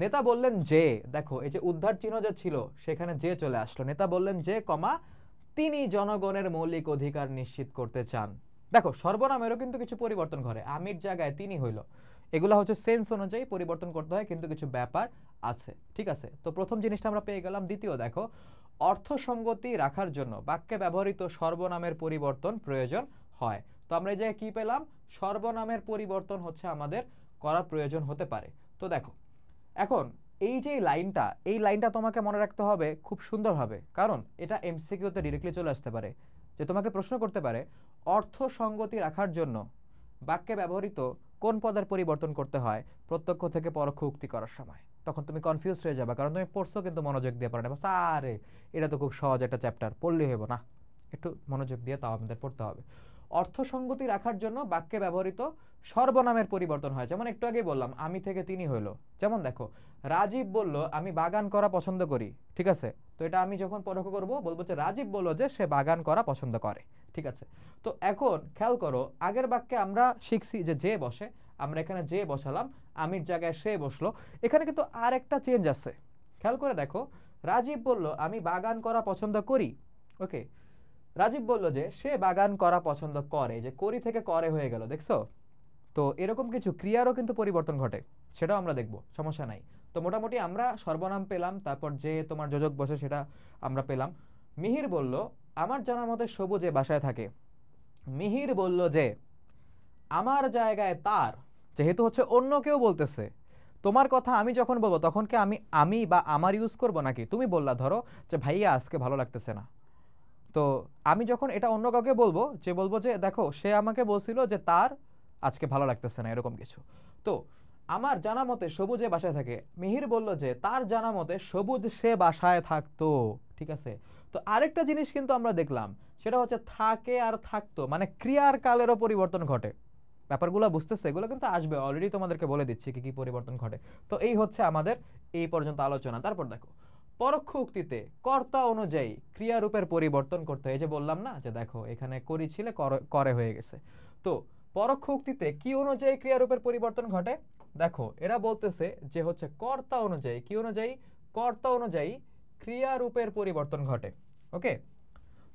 নেতা বললেন যে, দেখো এই যে উদ্ধার চিহ্ন যে ছিল সেখানে যে চলে আসলো, নেতা বললেন যে কমা তিনি জনগণের মৌলিক অধিকার নিশ্চিত করতে চান। দেখো সর্বনামেরও কিন্তু কিছু পরিবর্তন ঘটে, আমির জায়গায় তিনি হইল, এগুলা হচ্ছে সেন্স অনুযায়ী পরিবর্তন করতে হয়, কিন্তু কিছু ব্যাপার আছে, ঠিক আছে। তো প্রথম জিনিসটা আমরা পেয়ে গেলাম। দ্বিতীয় দেখো, অর্থ সঙ্গতি রাখার জন্য বাক্যে ব্যবহৃত সর্বনামের পরিবর্তন প্রয়োজন হয়। তো আমরা এই জায়গায় কি পেলাম, সর্বনামের পরিবর্তন হচ্ছে আমাদের করার প্রয়োজন হতে পারে। তো দেখো এখন এই যে এই লাইনটা তোমাকে মনে রাখতে হবে খুব সুন্দরভাবে, কারণ এটা এমসিকিউতে ডিরেক্টলি চলে আসতে পারে, যে তোমাকে প্রশ্ন করতে পারে অর্থ সঙ্গতি রাখার জন্য বাক্যে ব্যবহৃত কোন পদের পরিবর্তন করতে হয় প্রত্যক্ষ থেকে পরোক্ষ উক্তি করার সময়। তখন তুমি কনফিউজ হয়ে যাবে, কারণ তুমি পড়ছো কিন্তু মনোযোগ দিয়ে পড়ো না, আরে এটা তো খুব সহজ একটা চ্যাপ্টার, পড়লেই হইব না, একটু মনোযোগ দিয়ে তাও আমাদের পড়তে হবে। অর্থ সঙ্গতি রাখার জন্য বাক্যে ব্যবহৃত সর্বনামের পরিবর্তন হয়, যেমন একটু আগেই বললাম আমি থেকে তিনি হইলো। যেমন দেখো রাজীব বলল, আমি বাগান করা পছন্দ করি, ঠিক আছে, তো এটা আমি যখন পরোক্ষ করব বলবো যে রাজীব বলল যে সে বাগান করা পছন্দ করে, ঠিক আছে। তো এখন খেয়াল করো, আগের বাক্যে আমরা শিখছি যে বসে, আমরা এখানে যে বসালাম, আমির জায়গায় সে বসলো। এখানে কিন্তু আর একটা চেঞ্জ আছে, খেয়াল করে দেখো, রাজীব বলল আমি বাগান করা পছন্দ করি, ওকে, রাজীব বলল যে সে বাগান করা পছন্দ করে, যে করি থেকে করে হয়ে গেল, দেখছো। তো এরকম কিছু ক্রিয়ারও কিন্তু পরিবর্তন ঘটে, সেটাও আমরা দেখব, সমস্যা নাই। তো মোটামুটি আমরা সর্বনাম পেলাম, তারপর যে তোমার যোজক বসে সেটা আমরা পেলাম। মিহির বলল, আমার জানা মতে সবুজে বাসায় থাকে। মিহির বলল যে আমার জায়গায় তার, যেহেতু হচ্ছে অন্য কেউ বলতেছে, তোমার কথা আমি যখন বলবো তখন কি আমি বা আমার ইউজ করব নাকি? তুমি বললা ধরো যে ভাইয়া আজকে ভালো লাগতেছে না, তো আমি যখন এটা অন্য কাউকে বলবো, যে বলবো যে দেখো সে আমাকে বলছিল যে তার আজকে ভালো লাগতেছে না, এরকম কিছু। তো আমার জানা মতে সবুজে বাসায় থাকে, মিহির বলল যে তার জানা মতে সবুজ সে বাসায় থাকতো, ঠিক আছে। তো আরেকটা জিনিস কিন্তু আমরা দেখলাম, সেটা হচ্ছে থাকে আর থাকতো, মানে ক্রিয়ার কালেরও পরিবর্তন ঘটে। ব্যাপারগুলো বুঝতেছে, এগুলো কিন্তু আসবে, অলরেডি তোমাদেরকে বলে দিচ্ছি কি কি পরিবর্তন ঘটে। তো এই হচ্ছে আমাদের এই পর্যন্ত আলোচনা। তারপর দেখো পরোক্ষ উক্তিতে কর্তা অনুযায়ী ক্রিয়ারূপের পরিবর্তন করতে হয়। এই যে বললাম না যে দেখো এখানে করি ছিলে করে হয়ে গেছে। তো পরোক্ষ উক্তিতে কি অনুযায়ী ক্রিয়ারূপের পরিবর্তন ঘটে? দেখো এরা বলতেছে যে হচ্ছে কর্তা অনুযায়ী, কি অনুযায়ী? কর্তা অনুযায়ী ক্রিয়ারূপের পরিবর্তন ঘটে। ওকে,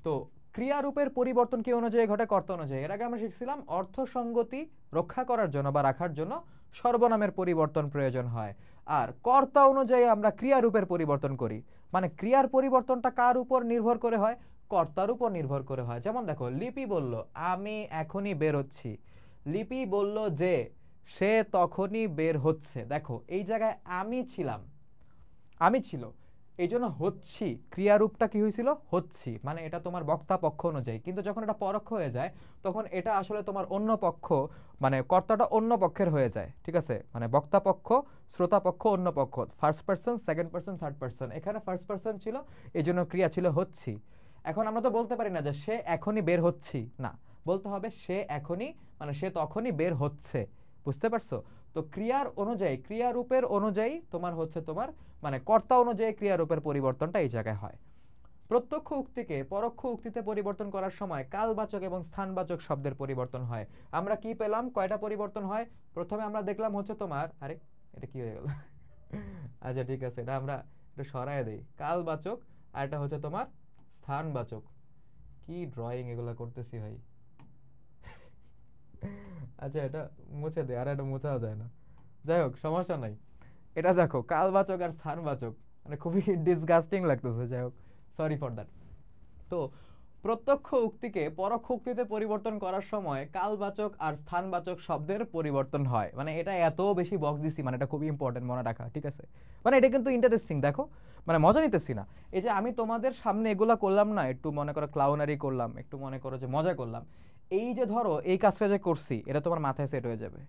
তো ক্রিয়ারূপের পরিবর্তন কি অনুযায়ী ঘটে? কর্তা অনুযায়ী। এর আগে আমরা শিখছিলাম অর্থ সঙ্গতি রক্ষা করার জন্য বা রাখার জন্য সর্বনামের পরিবর্তন প্রয়োজন হয়, আর কর্তা অনুযায়ী আমরা ক্রিয়ারূপের পরিবর্তন করি। মানে ক্রিয়ার পরিবর্তনটা কার উপর নির্ভর করে হয়? কর্তার উপর নির্ভর করে হয়। যেমন দেখো লিপি বলল আমি এখনই বের হচ্ছি, লিপি বলল যে সে তখনই বের হচ্ছে। দেখো এই জায়গায় আমি ছিলাম, আমি ছিল, এই জন্য হচ্ছি, ক্রিয়ারূপটা কি হয়েছিল? হচ্ছি, মানে এটা তোমার বক্তা পক্ষ অনুযায়ী। কিন্তু যখন এটা পরোক্ষ হয়ে যায় তখন এটা আসলে তোমার অন্য পক্ষ, মানে কর্তাটা অন্য পক্ষের হয়ে যায়, ঠিক আছে, মানে বক্তা পক্ষ, শ্রোতা পক্ষ, অন্য পক্ষ, first person, second person, third person. এখানে ফার্স্ট পার্সন ছিল, এই জন্য ক্রিয়া ছিল হচ্ছি। এখন আমরা তো বলতে পারি না যে সে এখনই বের হচ্ছি, না, বলতে হবে সে এখনই, মানে সে তখনই বের হচ্ছে, বুঝতে পারছো? তো ক্রিয়ার অনুযায়ী, ক্রিয়ারূপের অনুযায়ী তোমার হচ্ছে তোমার মানে কর্তা অনুযায়ী ক্রিয়ারূপের পরিবর্তনটা এই জায়গায় হয়। প্রত্যক্ষ উক্তিকে পরোক্ষ উক্তিতে পরিবর্তন করার সময় কালবাচক এবং স্থানবাচক শব্দের পরিবর্তন হয়। আমরা কি পেলাম, কয়টা পরিবর্তন হয়? প্রথমে আমরা দেখলাম হচ্ছে তোমার, আরে এটা কি হয়ে গেল? আচ্ছা ঠিক আছে, এটা আমরা একটু সরায় দেই। কালবাচক আর এটা হচ্ছে তোমার স্থানবাচক। কি ড্রয়িং এগুলা করতেছি ভাই! আচ্ছা এটা মুছে দে, আর এটা মুছাও যায় না। যাই হোক সমস্যা নাই। এটা দেখো কালবাচক আর স্থানবাচক, মানে খুবই ডিসগাস্টিং লাগতেছে। যাই হোক, সরি ফর দ্যাট। তো প্রত্যক্ষ উক্তিকে পরোক্ষ উক্তিতে পরিবর্তন করার সময় কালবাচক আর স্থানবাচক শব্দের পরিবর্তন হয়। মানে এটা এত বেশি বক্স দিছি, মানে এটা খুবই ইম্পর্টেন্ট মনে রাখা, ঠিক আছে? মানে এটা কিন্তু ইন্টারেস্টিং, দেখো মানে মজা নিতেছি না। এই যে আমি তোমাদের সামনে এগুলা করলাম না, একটু মনে করো ক্লাউনারি করলাম, একটু মনে করো যে মজা করলাম, এই যে ধরো এই কাজটা যে করছি এটা তোমার মাথায় সেট হয়ে যাবে।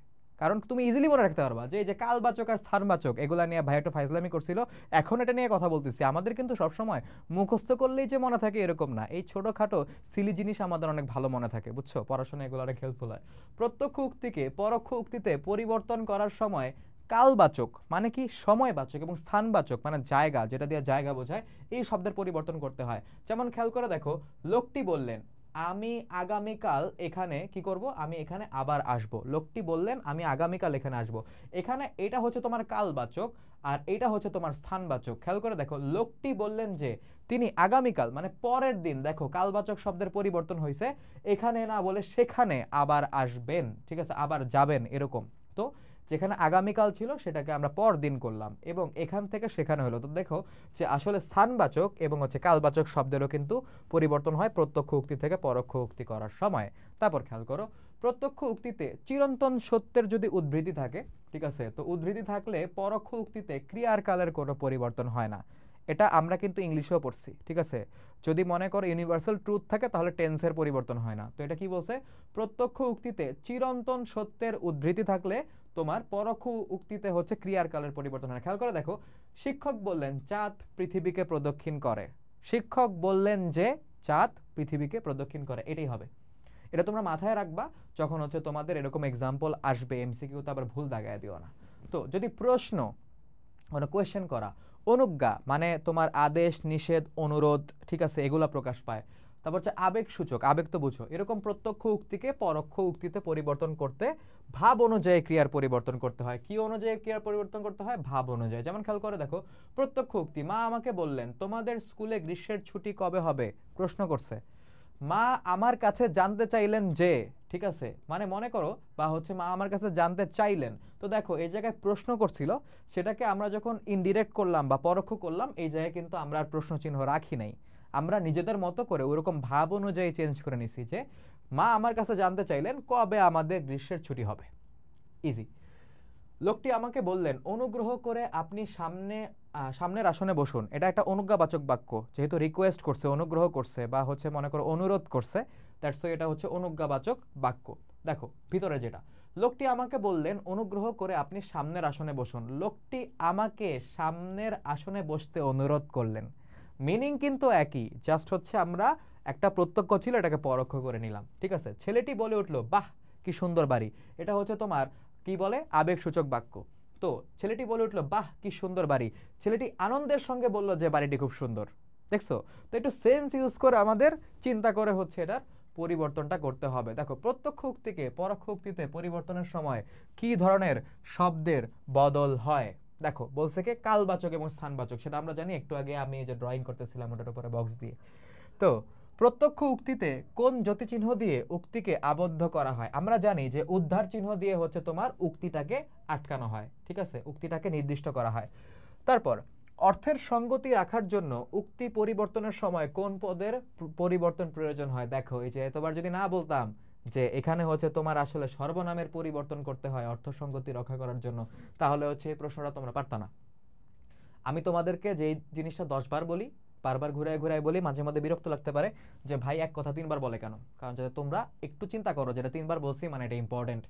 কারণ তুমি ইজিলি মনে রাখতে পারবা যে এই যে কালবাচক আর স্থানবাচক এগুলা নিয়ে ভাই একটু ফাইজলামি করছিল, এখন এটা নিয়ে কথা বলতেছি। আমাদের কিন্তু সবসময় মুখস্থ করলেই যে মনে থাকে এরকম না, এই ছোটখাটো সিলি জিনিস আমাদের অনেক ভালো মনে থাকে, বুঝছো? পড়াশোনা এগুলো অনেক হেল্পফুল হয়। প্রত্যক্ষ উক্তিকে পরোক্ষ উক্তিতে পরিবর্তন করার সময় কালবাচক মানে কি সময়বাচক এবং স্থানবাচক মানে জায়গা, যেটা দিয়ে জায়গা বোঝায়, এই শব্দের পরিবর্তন করতে হয়। যেমন খেয়াল করে দেখো, লোকটি বললেন আমি আগামীকাল এখানে কি করব, আমি এখানে আবার আসব। লোকটি বললেন আমি আগামীকাল এখানে আসব। এখানে এটা হচ্ছে তোমার কালবাচক আর এটা হচ্ছে তোমার স্থানবাচক। খেয়াল করে দেখো, লোকটি বললেন যে তিনি আগামীকাল মানে পরের দিন, দেখো কালবাচক শব্দের পরিবর্তন হয়েছে, এখানে না বলে সেখানে আবার আসবেন, ঠিক আছে, আবার যাবেন এরকম। তো যেখানে আগামীকাল ছিল সেটাকে আমরা পর দিন করলাম এবং এখান থেকে সেখানে হলো। তো দেখো যে আসলে স্থানবাচক এবং হচ্ছে কালবাচক শব্দেরও কিন্তু পরিবর্তন হয় প্রত্যক্ষ উক্তি থেকে পরোক্ষ উক্তি করার সময়। তারপর খেয়াল করো, প্রত্যক্ষ উক্তিতে চিরন্তন সত্যের যদি উদ্ধৃতি থাকে, ঠিক আছে, তো উদ্ধৃতি থাকলে পরোক্ষ উক্তিতে ক্রিয়ার কালের কোনো পরিবর্তন হয় না। এটা আমরা কিন্তু ইংলিশেও পড়ছি, ঠিক আছে? যদি মনে করো ইউনিভার্সাল ট্রুথ থাকে তাহলে টেন্সের পরিবর্তন হয় না। তো এটা কি বলছে, প্রত্যক্ষ উক্তিতে চিরন্তন সত্যের উদ্ধৃতি থাকলে তোমার পরোক্ষ উক্তিতে হচ্ছে ক্রিয়ার কালের পরিবর্তন হয়। খেয়াল করে দেখো, শিক্ষক বললেন চাঁদ পৃথিবীকে প্রদক্ষিণ করে। শিক্ষক বললেন যে চাঁদ পৃথিবীকে প্রদক্ষিণ করে, এটাই হবে। এটা তোমরা মাথায় রাখবা যখন হচ্ছে তোমাদের এরকম এক্সাম্পল আসবে এমসিকিউতে, আবার ভুল দাগায় দিও না। তো যদি প্রশ্ন মানে কোয়েশ্চেন করা, অনুজ্ঞা মানে তোমার আদেশ নিষেধ অনুরোধ, ঠিক আছে, এগুলা প্রকাশ পায়। তারপর হচ্ছে আবেগ সূচক, আবেগ তো বুঝো, এরকম প্রত্যক্ষ উক্তিকে পরোক্ষ উক্তিতে পরিবর্তন করতে ভাব অনুযায়ী ক্রিয়ার পরিবর্তন করতে হয়। কি অনুযায়ী ক্রিয়ার পরিবর্তন করতে হয়? ভাব অনুযায়ী। যেমন খেয়াল করে দেখো, প্রত্যক্ষ উক্তি, মা আমাকে বললেন তোমাদের স্কুলে গ্রীষ্মের ছুটি কবে হবে, প্রশ্ন করছে। মা আমার কাছে জানতে চাইলেন যে, ঠিক আছে, মানে মনে করো বা হচ্ছে মা আমার কাছে জানতে চাইলেন। তো দেখো এই জায়গায় প্রশ্ন করছিল, সেটাকে আমরা যখন ইনডিরেক্ট করলাম বা পরোক্ষ করলাম, এই জায়গায় কিন্তু আমরা আর প্রশ্ন চিহ্ন রাখি নাই, আমরা নিজেদের মতো করে ওরকম ভাব অনুযায়ী চেঞ্জ করে নিছি যে মা আমার কাছে জানতে চাইলেন কবে আমাদের গ্রীষ্মের ছুটি হবে। ইজি। লোকটি আমাকে বললেন অনুগ্রহ করে আপনি সামনের আসনে বসুন। এটা একটা অনুজ্ঞাবাচক বাক্য, যেহেতু রিকোয়েস্ট করছে, অনুগ্রহ করছে বা হচ্ছে মনে করো অনুরোধ করছে, দ্যাটস ওয়াই এটা হচ্ছে অনুজ্ঞাবাচক বাক্য। দেখো ভিতরে যেটা, লোকটি আমাকে বললেন অনুগ্রহ করে আপনি সামনের আসনে বসুন। লোকটি আমাকে সামনের আসনে বসতে অনুরোধ করলেন, মিনিং কিন্তু একই, জাস্ট হচ্ছে আমরা একটা প্রত্যক্ষ ছিল এটাকে পরোক্ষ করে নিলাম, ঠিক আছে? ছেলেটি বলে উঠলো বাহ কি সুন্দর বাড়ি, এটা হচ্ছে তোমার কি বলে আবেগসূচক বাক্য। তো ছেলেটি বলে উঠলো বাহ কি সুন্দর বাড়ি, ছেলেটি আনন্দের সঙ্গে বলল যে বাড়িটি খুব সুন্দর। দেখছো? তো একটু সেন্স ইউজ করে আমাদের চিন্তা করে হচ্ছে এটার পরিবর্তনটা করতে হবে। দেখো প্রত্যক্ষ উক্তিকে পরোক্ষ উক্তিতে পরিবর্তনের সময় কি ধরনের শব্দের বদল হয়। দেখো বলছে কি কালবাচক এবং স্থানবাচক, সেটা আমরা জানি, একটু আগে আমি যে ড্রয়িং করতেছিলাম ওটার উপরে বক্স দিয়ে। তো প্রত্যক্ষ উক্তিতে কোন জ্যোতি চিহ্ন দিয়ে উক্তিকে আবদ্ধ করা হয়? আমরা জানি যে উদ্ধার চিহ্ন দিয়ে হচ্ছে তোমার উক্তিটাকে আটকানো হয়, ঠিক আছে, উক্তিটাকে নির্দিষ্ট করা হয়। তারপর অর্থের সঙ্গতি রাখার জন্য উক্তি পরিবর্তনের সময় কোন পদের পরিবর্তন প্রয়োজন হয়? দেখো এই যে এতবার যদি না বলতাম যে এখানে হচ্ছে তোমার আসলে সর্বনামের পরিবর্তন করতে হয় অর্থ সঙ্গতি রক্ষা করার জন্য, তাহলে হচ্ছে এই প্রশ্নটা তোমরা পারতা না। আমি তোমাদেরকে যে জিনিসটা 10 বার বলি, বারবার ঘুরায় ঘুরায় বলি, মাঝে মাঝে বিরক্ত লাগতে পারে যে ভাই এক কথা 3 বার বলে কেন, কারণ যাতে তোমরা একটু চিন্তা করো যেটা 3 বার বলছি মানে এটা ইম্পর্টেন্ট।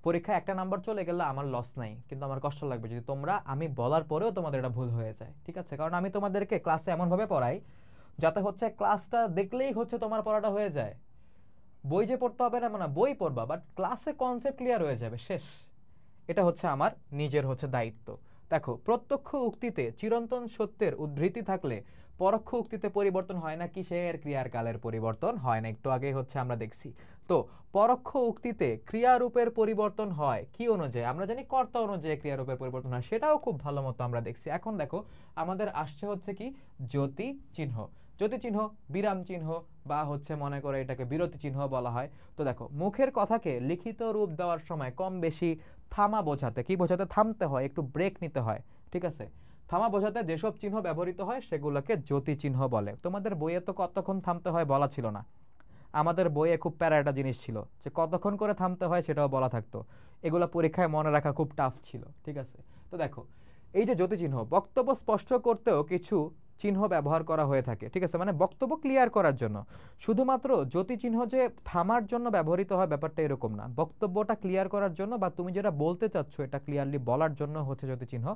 পরীক্ষায় একটা নাম্বার চলে গেলে আমার লস নাই, কিন্তু আমার কষ্ট লাগবে যদি তোমরা আমি বলার পরেও তোমাদের এটা ভুল হয়ে যায়, ঠিক আছে? কারণ আমি তোমাদেরকে ক্লাসে এমন ভাবে পড়াই যাতে হচ্ছে ক্লাসটা দেখলেই হচ্ছে তোমার পড়াটা হয়ে যায়। বই যে পড়তে হবে না মানে বই পড়বা, বাট ক্লাসে কনসেপ্ট ক্লিয়ার হয়ে যাবে, শেষ। এটা হচ্ছে আমার নিজের হচ্ছে দায়িত্ব। দেখো, প্রত্যক্ষ উক্তিতে চিরন্তন সত্যের উদ্ধৃতি থাকলে পরোক্ষ উক্তিতে পরিবর্তন হয় না, কিসের? ক্রিয়ার কালের পরিবর্তন হয় না, একটু আগে হচ্ছে আমরা দেখছি। তো পরোক্ষ উক্তিতে ক্রিয়ারূপের পরিবর্তন হয় কি অনুযায়ী? আমরা জানি কর্তা অনুযায়ী ক্রিয়ারূপের পরিবর্তন হয়, সেটাও খুব ভালো মতো আমরা দেখছি। এখন দেখো, আমাদের আসছে হচ্ছে কি জ্যোতি চিহ্ন। জ্যোতি চিহ্ন, বিরাম চিহ্ন, বা হচ্ছে মনে করে এটাকে বিরতি চিহ্ন বলা হয়। তো দেখো, মুখের কথাকে লিখিত রূপ দেওয়ার সময় কম বেশি থামা বোঝাতে, কি বোঝাতে? থামতে হয়, একটু ব্রেক নিতে হয়, ঠিক আছে? থামা বোঝাতে যেসব চিহ্ন ব্যবহৃত হয় সেগুলোকে জ্যোতি চিহ্ন বলে। তোমাদের বইয়ে তো কতক্ষণ থামতে হয় বলা ছিল না, আমাদের বইয়ে খুব প্যারা একটা জিনিস ছিল যে কতক্ষণ করে থামতে হয় সেটাও বলা থাকতো। এগুলো পরীক্ষায় মনে রাখা খুব টাফ ছিল, ঠিক আছে? তো দেখো, এই যে জ্যোতি চিহ্ন, বক্তব্য স্পষ্ট করতেও কিছু চিহ্ন ব্যবহার করা হয়ে থাকে, ঠিক আছে? মানে বক্তব্য ক্লিয়ার করার জন্য। শুধুমাত্র জ্যোতি চিহ্ন যে থামার জন্য ব্যবহৃত হয় ব্যাপারটা এরকম না, বক্তব্যটা ক্লিয়ার করার জন্য বা তুমি যেটা বলতে চাচ্ছ এটা ক্লিয়ারলি বলার জন্য হচ্ছে জ্যোতি চিহ্ন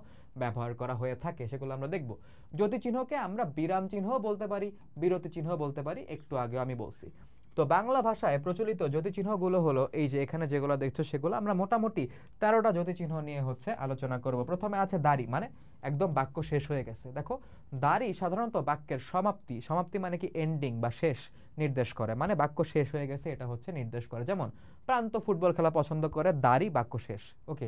ব্যবহার করা হয়ে থাকে, সেগুলো আমরা দেখব। জ্যোতি চিহ্নকে আমরা বিরাম চিহ্ন বলতে পারি, বিরতি চিহ্ন বলতে পারি, একটু আগে আমি বলছি। তো বাংলা ভাষায় প্রচলিত জ্যোতিচিহ্নগুলো হলো এই যে এখানে যেগুলো দেখছো, সেগুলো আমরা মোটামুটি 13টা জ্যোতিচিহ্ন নিয়ে হচ্ছে আলোচনা করব। প্রথমে আছে দাড়ি, মানে একদম বাক্য শেষ হয়ে গেছে। দেখো, দাড়ি সাধারণত বাক্যের সমাপ্তি, সমাপ্তি মানে কি এন্ডিং বা শেষ নির্দেশ করে, মানে বাক্য শেষ হয়ে গেছে এটা হচ্ছে নির্দেশ করে। যেমন প্রান্ত ফুটবল খেলা পছন্দ করে, দাড়ি বাক্য শেষ। ওকে,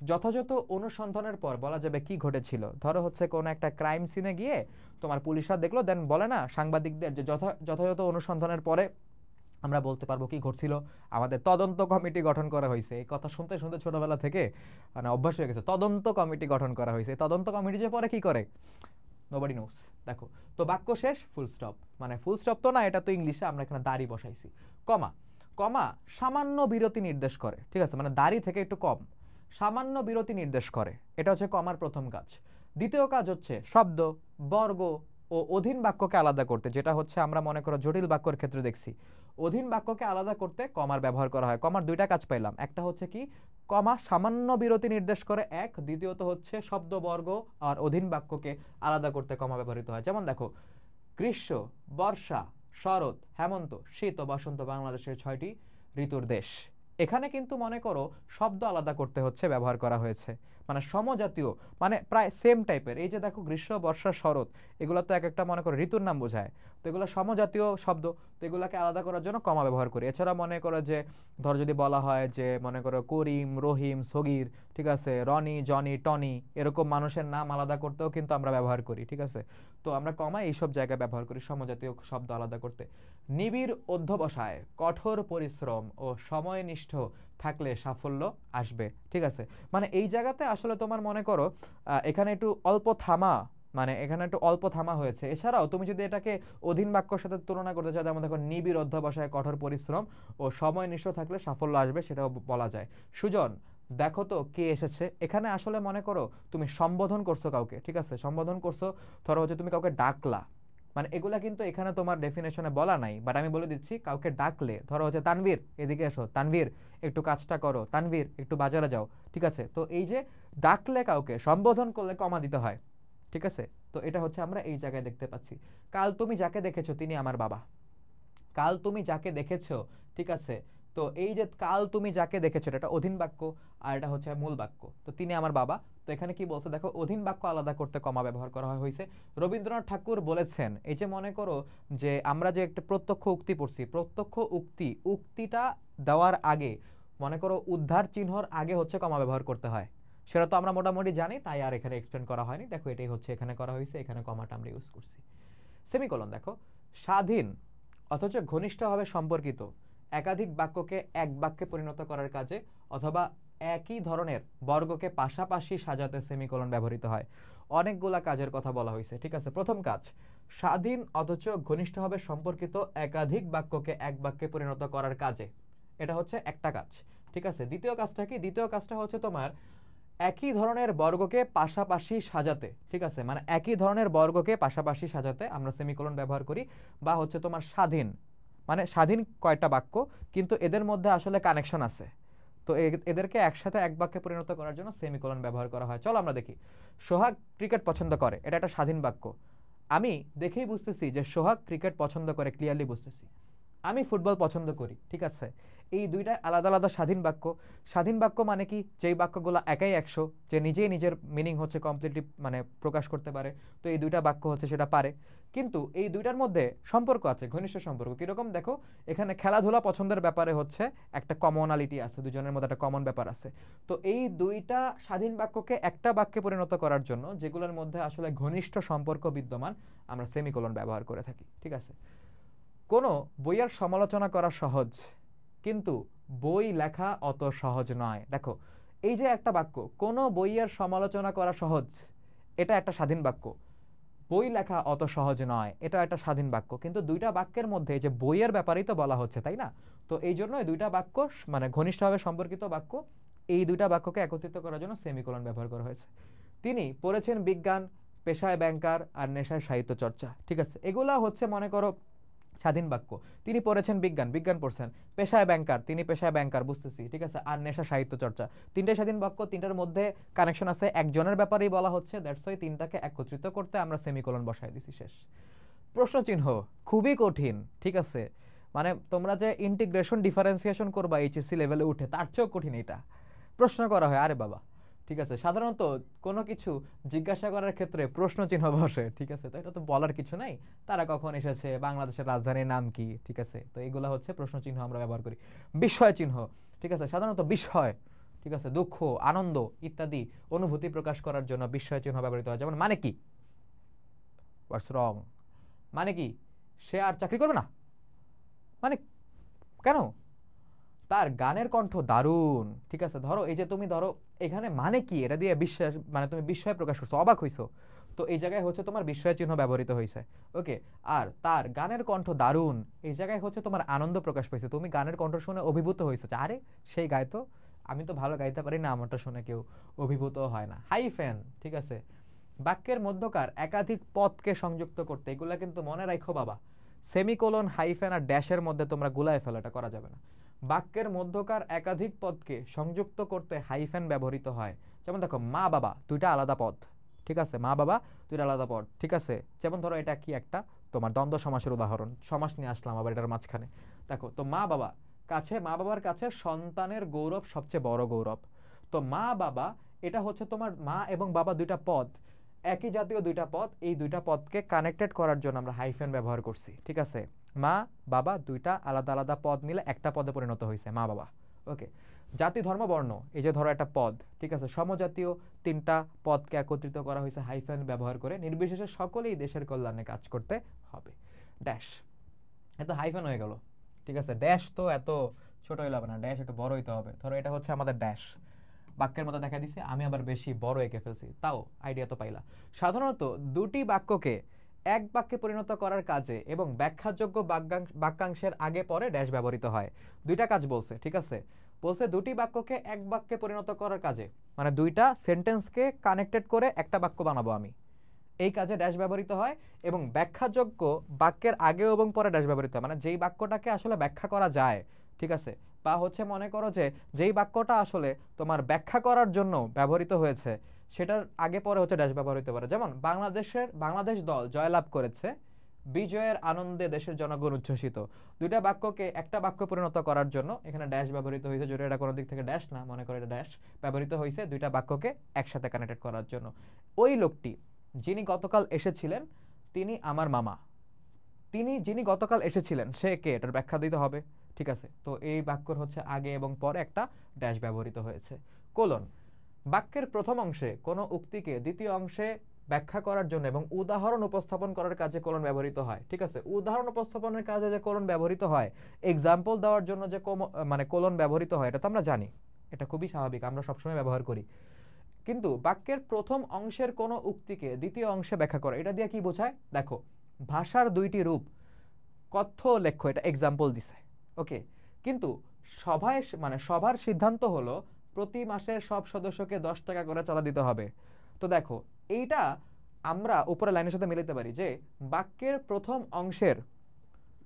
যথাযথ অনুসন্ধানের পর বলা যাবে কি ঘটেছিল। ধরো হচ্ছে কোন একটা ক্রাইম সিনে গিয়ে তোমার পুলিশরা দেখলো, দেন বলে না সাংবাদিকদের যে যথাযথ অনুসন্ধানের পরে আমরা বলতে পারবো কি ঘটছিল। আমাদের তদন্ত কমিটি গঠন করা হয়েছে, এই কথা শুনতে শুনতে ছোটবেলা থেকে মানে অভ্যাস হয়ে গেছে, তদন্ত কমিটি গঠন করা হয়েছে। তদন্ত কমিটি যে পরে কি করে নোবডি নোস। দেখো, তো বাক্য শেষ, ফুল স্টপ, মানে ফুল স্টপ তো না, এটা তো ইংলিশে, আমরা এখানে দাড়ি বসাইছি। কমা, কমা সামান্য বিরতি নির্দেশ করে, ঠিক আছে? মানে দাড়ি থেকে একটু কম, সামান্য বিরতি নির্দেশ করে, এটা হচ্ছে কমার প্রথম কাজ। দ্বিতীয় কাজ হচ্ছে শব্দ, বর্গ ও অধীন বাক্যকে আলাদা করতে, যেটা হচ্ছে আমরা মনে করো জটিল বাক্যের ক্ষেত্রে দেখছি। অধীন বাক্যকে আলাদা করতে কমার ব্যবহার করা হয়। কমার দুইটা কাজ পাইলাম, একটা হচ্ছে কি কমা সামান্য বিরতি নির্দেশ করে এক, দ্বিতীয়ত হচ্ছে শব্দ, বর্গ আর অধীন বাক্যকে আলাদা করতে কমা ব্যবহৃত হয়। যেমন দেখো, গ্রীষ্ম, বর্ষা, শরৎ, হেমন্ত, শীত ও বসন্ত বাংলাদেশের 6টি ঋতুর দেশ। এখানে কিন্তু মনে করো শব্দ আলাদা করতে হচ্ছে ব্যবহার করা হয়েছে, মানে সমজাতীয়, মানে প্রায় সেম টাইপের। এই যে দেখো গ্রীষ্ম, বর্ষা, শরৎ, এগুলো তো এক একটা মনে করো ঋতুর নাম বোঝায়, তো এগুলো সমজাতীয় শব্দ, তো এগুলোকে আলাদা করার জন্য কমা ব্যবহার করি। এছাড়া মনে করো যে ধর যদি বলা হয় যে মনে করো করিম, রহিম, সগির, ঠিক আছে, রনি, জনি, টনি, এরকম মানুষের নাম আলাদা করতেও কিন্তু আমরা ব্যবহার করি, ঠিক আছে? তো আমরা কমা এইসব জায়গায় ব্যবহার করি সমজাতীয় শব্দ আলাদা করতে। নিবিড় অধ্যবসায়, কঠোর পরিশ্রম ও সময়নিষ্ঠ থাকলে সাফল্য আসবে, ঠিক আছে? মানে এই জায়গাতে আসলে তোমার মনে করো এখানে একটু অল্প থামা, মানে এখানে একটু অল্প থামা হয়েছে। এছাড়াও তুমি যদি এটাকে অধীন বাক্যের সাথে তুলনা করতে চাও, যেমন দেখো নিবিড় অধ্যবসায়, কঠোর পরিশ্রম ও সময়নিষ্ঠ থাকলে সাফল্য আসবে, সেটাও বলা যায়। সুজন, দেখো তো কে এসেছে। এখানে আসলে মনে করো তুমি সম্বোধন করছো কাউকে, ঠিক আছে? সম্বোধন করছো, ধরো হচ্ছে তুমি কাউকে ডাকলা, মানে এগুলা কিন্তু এখানে তোমার ডেফিনেশনে বলা নাই, বাট আমি বলে দিচ্ছি। কাউকে ডাকলে ধরো হচ্ছে তানভীর এদিকে এসো, তানভীর একটু কাজটা করো, তানভীর একটু বাজারে যাও, ঠিক আছে? তো এই যে ডাকলে কাউকে সম্বোধন করলে কমা দিতে হয়, ঠিক আছে? তো এটা হচ্ছে আমরা এই জায়গায় দেখতে পাচ্ছি। কাল তুমি যাকে দেখেছো তিনি আমার বাবা, কাল তুমি যাকে দেখেছো, ঠিক আছে? তো এই যে কাল তুমি যাকে দেখেছো, এটা অধীন বাক্য আর এটা হচ্ছে মূল বাক্য। তো তিনি আমার বাবা, তো এখানে কি বলছে দেখো, অধীন বাক্য আলাদা করতে কমা ব্যবহার করা হয়েছে। রবীন্দ্রনাথ ঠাকুর বলেছেন, এই যে মনে করো যে আমরা যে একটা প্রত্যক্ষ উক্তি পড়ছি, প্রত্যক্ষ উক্তি, উক্তিটা দেওয়ার আগে মনে করো উদ্ধার চিহ্নর আগে হচ্ছে কমা ব্যবহার করতে হয়, সেটা তো আমরা মোটামুটি জানি, তাই আর এখানে এক্সপ্লেন করা হয়নি। দেখো এটাই হচ্ছে এখানে করা হয়েছে, এখানে কমাটা আমরা ইউজ করছি। সেমিকোলন দেখো, স্বাধীন অথচ ঘনিষ্ঠভাবে সম্পর্কিত একাধিক বাক্যকে এক বাক্যে পরিণত করার কাজে অথবা একই ধরনের বর্গকে পাশাপাশি সাজাতে সেমিকোলন ব্যবহৃত হয়। অনেকগুলা কাজের কথা বলা হয়েছে, ঠিক আছে? প্রথম কাজ, স্বাধীন অথচ ঘনিষ্ঠভাবে সম্পর্কিত একাধিক বাক্যকে এক বাক্যে পরিণত করার কাজে, এটা হচ্ছে একটা কাজ, ঠিক আছে? দ্বিতীয় কাজটা কি? দ্বিতীয় কাজটা হচ্ছে তোমার একই ধরনের বর্গকে পাশাপাশি সাজাতে, ঠিক আছে? মানে একই ধরনের বর্গকে পাশাপাশি সাজাতে আমরা সেমিকোলন ব্যবহার করি। বা হচ্ছে তোমার স্বাধীন, মানে স্বাধীন কয়টা বাক্য কিন্তু এদের মধ্যে আসলে কানেকশন আছে, তো এদেরকে একসাথে এক বাক্যে পরিণত করার জন্য সেমিকোলন ব্যবহার করা হয়। চলো আমরা দেখি। সোহাগ ক্রিকেট পছন্দ করে, এটা একটা স্বাধীন বাক্য। আমি দেখেই বুঝতেছি যে সোহাগ ক্রিকেট পছন্দ করে, ক্লিয়ারলি বুঝতেছি। আমি ফুটবল পছন্দ করি, ঠিক আছে। এই দুইটা আলাদা আলাদা স্বাধীন বাক্য। স্বাধীন বাক্য মানে কি, যেই বাক্যগুলো একাই 100, যে নিজেই নিজের মিনিং হচ্ছে কমপ্লিটলি মানে প্রকাশ করতে পারে, তো এই দুইটা বাক্য হচ্ছে সেটা পারে। কিন্তু এই দুইটার মধ্যে সম্পর্ক আছে, ঘনিষ্ঠ সম্পর্ক। কিরকম দেখো, এখানে খেলাধুলা পছন্দের ব্যাপারে হচ্ছে একটা কমনালিটি আছে, দুজনের মধ্যে একটা কমন ব্যাপার আছে। তো এই দুইটা স্বাধীন বাক্যকে একটা বাক্যে পরিণত করার জন্য, যেগুলোর মধ্যে আসলে ঘনিষ্ঠ সম্পর্ক বিদ্যমান, আমরা সেমিকোলন ব্যবহার করে থাকি, ঠিক আছে। কোনো বইয়ের সমালোচনা করা সহজ, কিন্তু বই লেখা অত সহজ নয়। দেখো, এই যে একটা বাক্য, কোনো বইয়ের সমালোচনা করা সহজ, এটা একটা স্বাধীন বাক্য। বই লেখা অত সহজ নয়, এটা একটা স্বাধীন বাক্য। কিন্তু দুইটা বাক্যের মধ্যে যে বইয়ের ব্যাপারেই তো বলা হচ্ছে, তাই না? তো এই জন্য এই দুইটা বাক্য মানে ঘনিষ্ঠভাবে সম্পর্কিত বাক্য, এই দুইটা বাক্যকে একত্রিত করার জন্য সেমিকোলন ব্যবহার করা হয়েছে। তিনি পড়েছেন বিজ্ঞান, পেশায় ব্যাংকার, আর নেশায় সাহিত্য চর্চা, ঠিক আছে। এগুলা হচ্ছে মনে করো স্বাধীন বাক্য। তিনি পড়েছেন বিজ্ঞান, বিজ্ঞান পড়ছেন। পেশায় ব্যাংকার, তিনি পেশায় ব্যাংকার, বুঝতেছি, ঠিক আছে। আর নেশা সাহিত্য চর্চা, তিনটাই স্বাধীন বাক্য, তিনটার মধ্যে কানেকশন আছে, একজনের ব্যাপারেই বলা হচ্ছে, দ্যাটস ওয়াই তিনটাকে একত্রিত করতে আমরা সেমিকোলন বসাই দিছি, শেষ। প্রশ্ন চিহ্ন, খুবই কঠিন, ঠিক আছে। মানে তোমরা যে ইন্টিগ্রেশন ডিফারেন্সিয়েশন করবা এইচএসসি লেভেলে উঠে, তার চেয়েও কঠিন এটা প্রশ্ন করা হয়, আরে বাবা, ঠিক আছে। সাধারণত কোনো কিছু জিজ্ঞাসা করার ক্ষেত্রে প্রশ্ন চিহ্ন বসে, ঠিক আছে। তো এটা তো বলার কিছু নাই, তারা কখন এসেছে, বাংলাদেশের রাজধানীর নাম কি, ঠিক আছে। তো এগুলা হচ্ছে প্রশ্ন চিহ্ন আমরা ব্যবহার করি। বিস্ময় চিহ্ন, ঠিক আছে। সাধারণত বিস্ময়, ঠিক আছে, দুঃখ, আনন্দ ইত্যাদি অনুভূতি প্রকাশ করার জন্য বিস্ময় চিহ্ন ব্যবহৃত হয়। যেমন মানে কি, হোয়াটস রং, মানে কি সে আর চাকরি করবে না, মানে কেন, তার গানের কণ্ঠ দারুণ, ঠিক আছে। ধরো এই যে তুমি ধরো এখানে মানে কি, এটা দিয়ে বিশ্বাস মানে তুমি বিস্ময় প্রকাশ করছো, অবাক হইছো, তো এই জায়গায় হচ্ছে তোমার বিস্ময় চিহ্ন ব্যবহৃত হয়েছে, ওকে। আর তার গানের কণ্ঠ দারুণ, এই জায়গায় হচ্ছে তোমার আনন্দ প্রকাশ পাইছে, তুমি গানের কণ্ঠ শুনে অভিভূত হয়েছে, আরে সেই গাইতো, আমি তো ভালো গাইতে পারি না, আমারটা শুনে কেউ অভিভূত হয় না। হাইফেন, ঠিক আছে। বাক্যের মধ্যকার একাধিক পদকে সংযুক্ত করতে, এগুলা কিন্তু মনে রাখো বাবা, সেমিকোলন, হাইফেন আর ড্যাশের মধ্যে তোমরা গুলায় ফেলাটা করা যাবে না। বাক্যের মধ্যকার একাধিক পদকে সংযুক্ত করতে হাইফেন ব্যবহৃত হয়। যেমন দেখো, মা বাবা দুইটা আলাদা পদ, ঠিক আছে, মা বাবা দুইটা আলাদা পদ, ঠিক আছে। যেমন ধরো এটা কি একটা তোমার দ্বন্দ্ব সমাসের উদাহরণ, সমাস নিয়ে আসলাম আবার এটার মাঝখানে। দেখো, তো মা বাবা কাছে, মা বাবার কাছে সন্তানের গৌরব সবচেয়ে বড় গৌরব। তো মা বাবা, এটা হচ্ছে তোমার মা এবং বাবা দুইটা পদ, একই জাতীয় দুইটা পদ, এই দুইটা পদকে কানেক্টেড করার জন্য আমরা হাইফেন ব্যবহার করছি, ঠিক আছে। মা বাবা দুইটা আলাদা আলাদা পদ মিলে একটা পদে পরিণত হয়েছে, মা বাবা, ওকে। জাতি ধর্ম বর্ণ, এই যে ধরো একটা পদ, ঠিক আছে, সমজাতীয় তিনটা পদকে একত্রিত করা হয়েছে হাইফেন ব্যবহার করে, নির্বিশেষে সকলেই দেশের কল্যাণে কাজ করতে হবে। ড্যাশ, এত হাইফেন হয়ে গেল, ঠিক আছে। ড্যাশ তো এত ছোট হইল না, ড্যাশ একটু বড় হইতে হবে। ধরো এটা হচ্ছে আমাদের ড্যাশ, বাক্যের মতো দেখা দিছে, আমি আবার বেশি বড় এঁকে ফেলছি, তাও আইডিয়া তো পাইলা। সাধারণত দুটি বাক্যকে এক বাক্যে পরিণত করার কাজে এবং ব্যাখ্যাযোগ্য বাক্যাংশের আগে পরে ড্যাশ ব্যবহৃত হয়। দুইটা কাজ বলছে, ঠিক আছে। বলছে দুটি বাক্যকে এক বাক্যে পরিণত করার কাজে, মানে দুইটা সেন্টেন্সকে কানেক্টেড করে একটা বাক্য বানাবো আমি, এই কাজে ড্যাশ ব্যবহৃত হয়। এবং ব্যাখ্যাযোগ্য বাক্যের আগে এবং পরে ড্যাশ ব্যবহৃত হয়, মানে যেই বাক্যটাকে আসলে ব্যাখ্যা করা যায়, ঠিক আছে, বা হচ্ছে মনে করো যে যেই বাক্যটা আসলে তোমার ব্যাখ্যা করার জন্য ব্যবহৃত হয়েছে, সেটার আগে পরে হচ্ছে ড্যাশ ব্যবহার হতে পারে। যেমন বাংলাদেশ দল জয়লাভ করেছে, বিজয়ের আনন্দে দেশের জনগণ উচ্ছ্বসিত। দুইটা বাক্যকে একটা বাক্য পরিণত করার জন্য এখানে ড্যাশ ব্যবহৃত হয়েছে, যদি এটা কোনো দিক থেকে ড্যাশ না মনে করে, এটা ড্যাশ ব্যবহৃত হয়েছে দুইটা বাক্যকে একসাথে কানেক্টেড করার জন্য। ওই লোকটি যিনি গতকাল এসেছিলেন তিনি আমার মামা, যিনি গতকাল এসেছিলেন সে কে, এটার ব্যাখ্যা দিতে হবে, ঠিক আছে। তো এই বাক্যর হচ্ছে আগে এবং পরে একটা ড্যাশ ব্যবহৃত হয়েছে। কোলন, বাক্যের প্রথম অংশে কোনো উক্তিকে দ্বিতীয় অংশে ব্যাখ্যা করার জন্য এবং উদাহরণ উপস্থাপন করার কাজে কোলন ব্যবহৃত হয়, ঠিক আছে। উদাহরণ উপস্থাপনের কাজে যে কোলন ব্যবহৃত হয়, এক্সাম্পল দেওয়ার জন্য যে মানে কোলন ব্যবহৃত হয়, এটা তো আমরা জানি, এটা খুবই স্বাভাবিক, আমরা সবসময় ব্যবহার করি। কিন্তু বাক্যের প্রথম অংশের কোনো উক্তিকে দ্বিতীয় অংশে ব্যাখ্যা করা, এটা দিয়ে কি বোঝায়, দেখো, ভাষার দুইটি রূপ, কথ্য লেখ্য, এটা এক্সাম্পল দিছে, ওকে। কিন্তু সভার সিদ্ধান্ত হলো প্রতি মাসে সব সদস্যকে 10 টাকা করে চাঁদা দিতে হবে। তো দেখো, এইটা আমরা উপরে লাইনের সাথে মিলাতে পারি যে বাক্যের প্রথম অংশের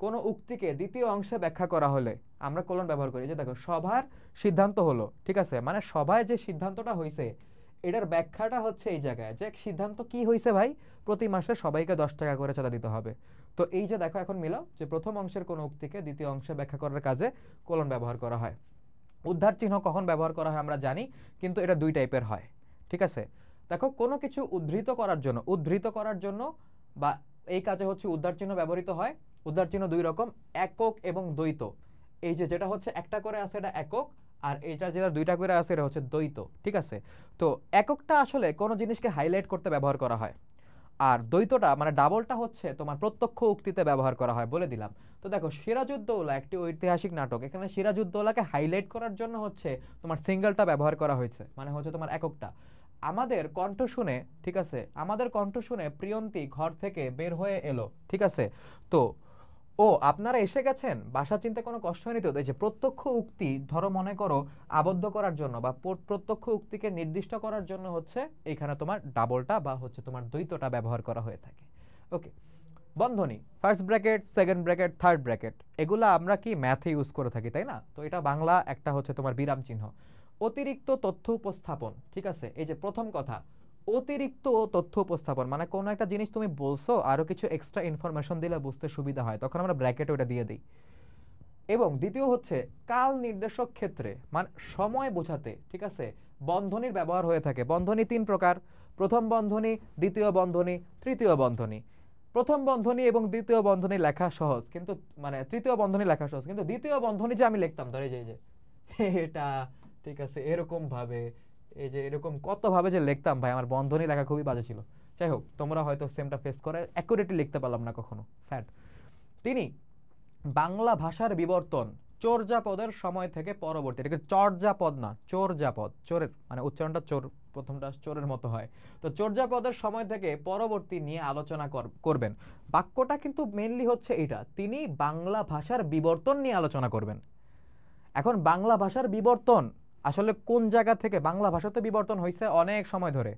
কোনো উক্তিকে দ্বিতীয় অংশে ব্যাখ্যা করা হলে আমরা কোলন ব্যবহার করি। যে দেখো, সভার সিদ্ধান্ত হলো, ঠিক আছে, মানে সভায় যে সিদ্ধান্তটা হয়েছে এটার ব্যাখ্যাটা হচ্ছে এই জায়গায় যে সিদ্ধান্ত কি হয়েছে ভাই, প্রতি মাসে সবাইকে 10 টাকা করে চাঁদা দিতে হবে। তো এই যে দেখো এখন মিলাও যে প্রথম অংশের কোন উক্তিকে দ্বিতীয় অংশে ব্যাখ্যা করার কাজে কোলন ব্যবহার করা হয়। উদ্ধার চিহ্ন কখন ব্যবহার করা হয় আমরা জানি, কিন্তু এটা দুই টাইপের হয়। ঠিক আছে, দেখো কোনো কিছু উদ্ধৃত করার জন্য বা এই কাজে হচ্ছে উদ্ধার চিহ্ন ব্যবহৃত হয়। উদ্ধার চিহ্ন দুই রকম, একক এবং দ্বৈত। এই যে যেটা হচ্ছে একটা করে আছে এটা একক, আর এটা যেটা দুইটা করে আছে এটা হচ্ছে দ্বৈত। ঠিক আছে, তো এককটা আসলে কোনো জিনিসকে হাইলাইট করতে ব্যবহার করা হয়, আর দ্বৈতটা মানে ডাবলটা হচ্ছে তোমার প্রত্যক্ষ উক্তিতে ব্যবহার করা হয়, বলে দিলাম। তো দেখো সিরাজউদ্দৌলা একটি ঐতিহাসিক নাটক, এখানে সিরাজউদ্দৌলাকে হাইলাইট করার জন্য হচ্ছে তোমার সিঙ্গেলটা ব্যবহার করা হয়েছে, মানে হচ্ছে তোমার এককটা। আমাদের কণ্ঠ শুনে, ঠিক আছে, আমাদের কণ্ঠ শুনে প্রিয়ন্তী ঘর থেকে বের হয়ে এলো। ঠিক আছে, তো ও আপনারা এসে গেছেন, বাসা চিনতে কোনো কষ্ট হয়নি তো? এই যে প্রত্যক্ষ উক্তি ধরো মনে করো আবদ্ধ করার জন্য বা প্রত্যক্ষ উক্তিকে নির্দিষ্ট করার জন্য হচ্ছে এখানে তোমার ডাবলটা বা হচ্ছে তোমার দ্বৈতটা ব্যবহার করা হয়ে থাকে। ওকে, বন্ধনী, first bracket, second bracket, third bracket, এগুলা আমরা কি ম্যাথে ইউজ করে থাকি, তাই না? তো এটা বাংলা একটা হচ্ছে তোমার বিরাম চিহ্ন। অতিরিক্ত তথ্য উপস্থাপন, ঠিক আছে, এই যে প্রথম কথা অতিরিক্ত তথ্য উপস্থাপন মানে কোনো একটা জিনিস তুমি বলছো, আরো কিছু এক্সট্রা ইনফরমেশন দিলে বুঝতে সুবিধা হয়, তখন আমরা ব্র্যাকেটে ওটা দিয়ে দিই। এবং দ্বিতীয় হচ্ছে কাল নির্দেশক ক্ষেত্রে মানে সময় বোঝাতে, ঠিক আছে, বন্ধনীর ব্যবহার হয়ে থাকে। বন্ধনী তিন প্রকার, প্রথম বন্ধনী, দ্বিতীয় বন্ধনী, তৃতীয় বন্ধনী। প্রথম বন্ধনী এবং দ্বিতীয় বন্ধনী লেখা সহজ, কিন্তু মানে তৃতীয় বন্ধনী লেখা সহজ, কিন্তু দ্বিতীয় বন্ধনী যে আমি লিখতাম ধরে যে এটা, ঠিক আছে, এরকম ভাবে, এই যে এরকম কত ভাবে যে লিখতাম ভাই, আমার বন্ধনী লেখা খুবই বাজে ছিল। যাই হোক, তোমরা হয়তো সেমটা ফেস করে, অ্যাকুরেটলি লিখতে পারলাম না কখনো, স্যাড। তিনি বাংলা ভাষার বিবর্তন চর্যাপদের সময় থেকে পরবর্তী, এটাকে চর্যাপদ না চর্যাপদ, চোরের মানে উচ্চারণটা চোর, প্রথমটা চোরের মতো হয়, তো চর্যাপদের সময় থেকে পরবর্তী নিয়ে আলোচনা করবেন। বাক্যটা কিন্তু মেইনলি হচ্ছে এটা, তিনি বাংলা ভাষার বিবর্তন নিয়ে আলোচনা করবেন। এখন বাংলা ভাষার বিবর্তন আসলে কোন জায়গা থেকে, বাংলা ভাষা তো বিবর্তন হয়েছে অনেক সময় ধরে,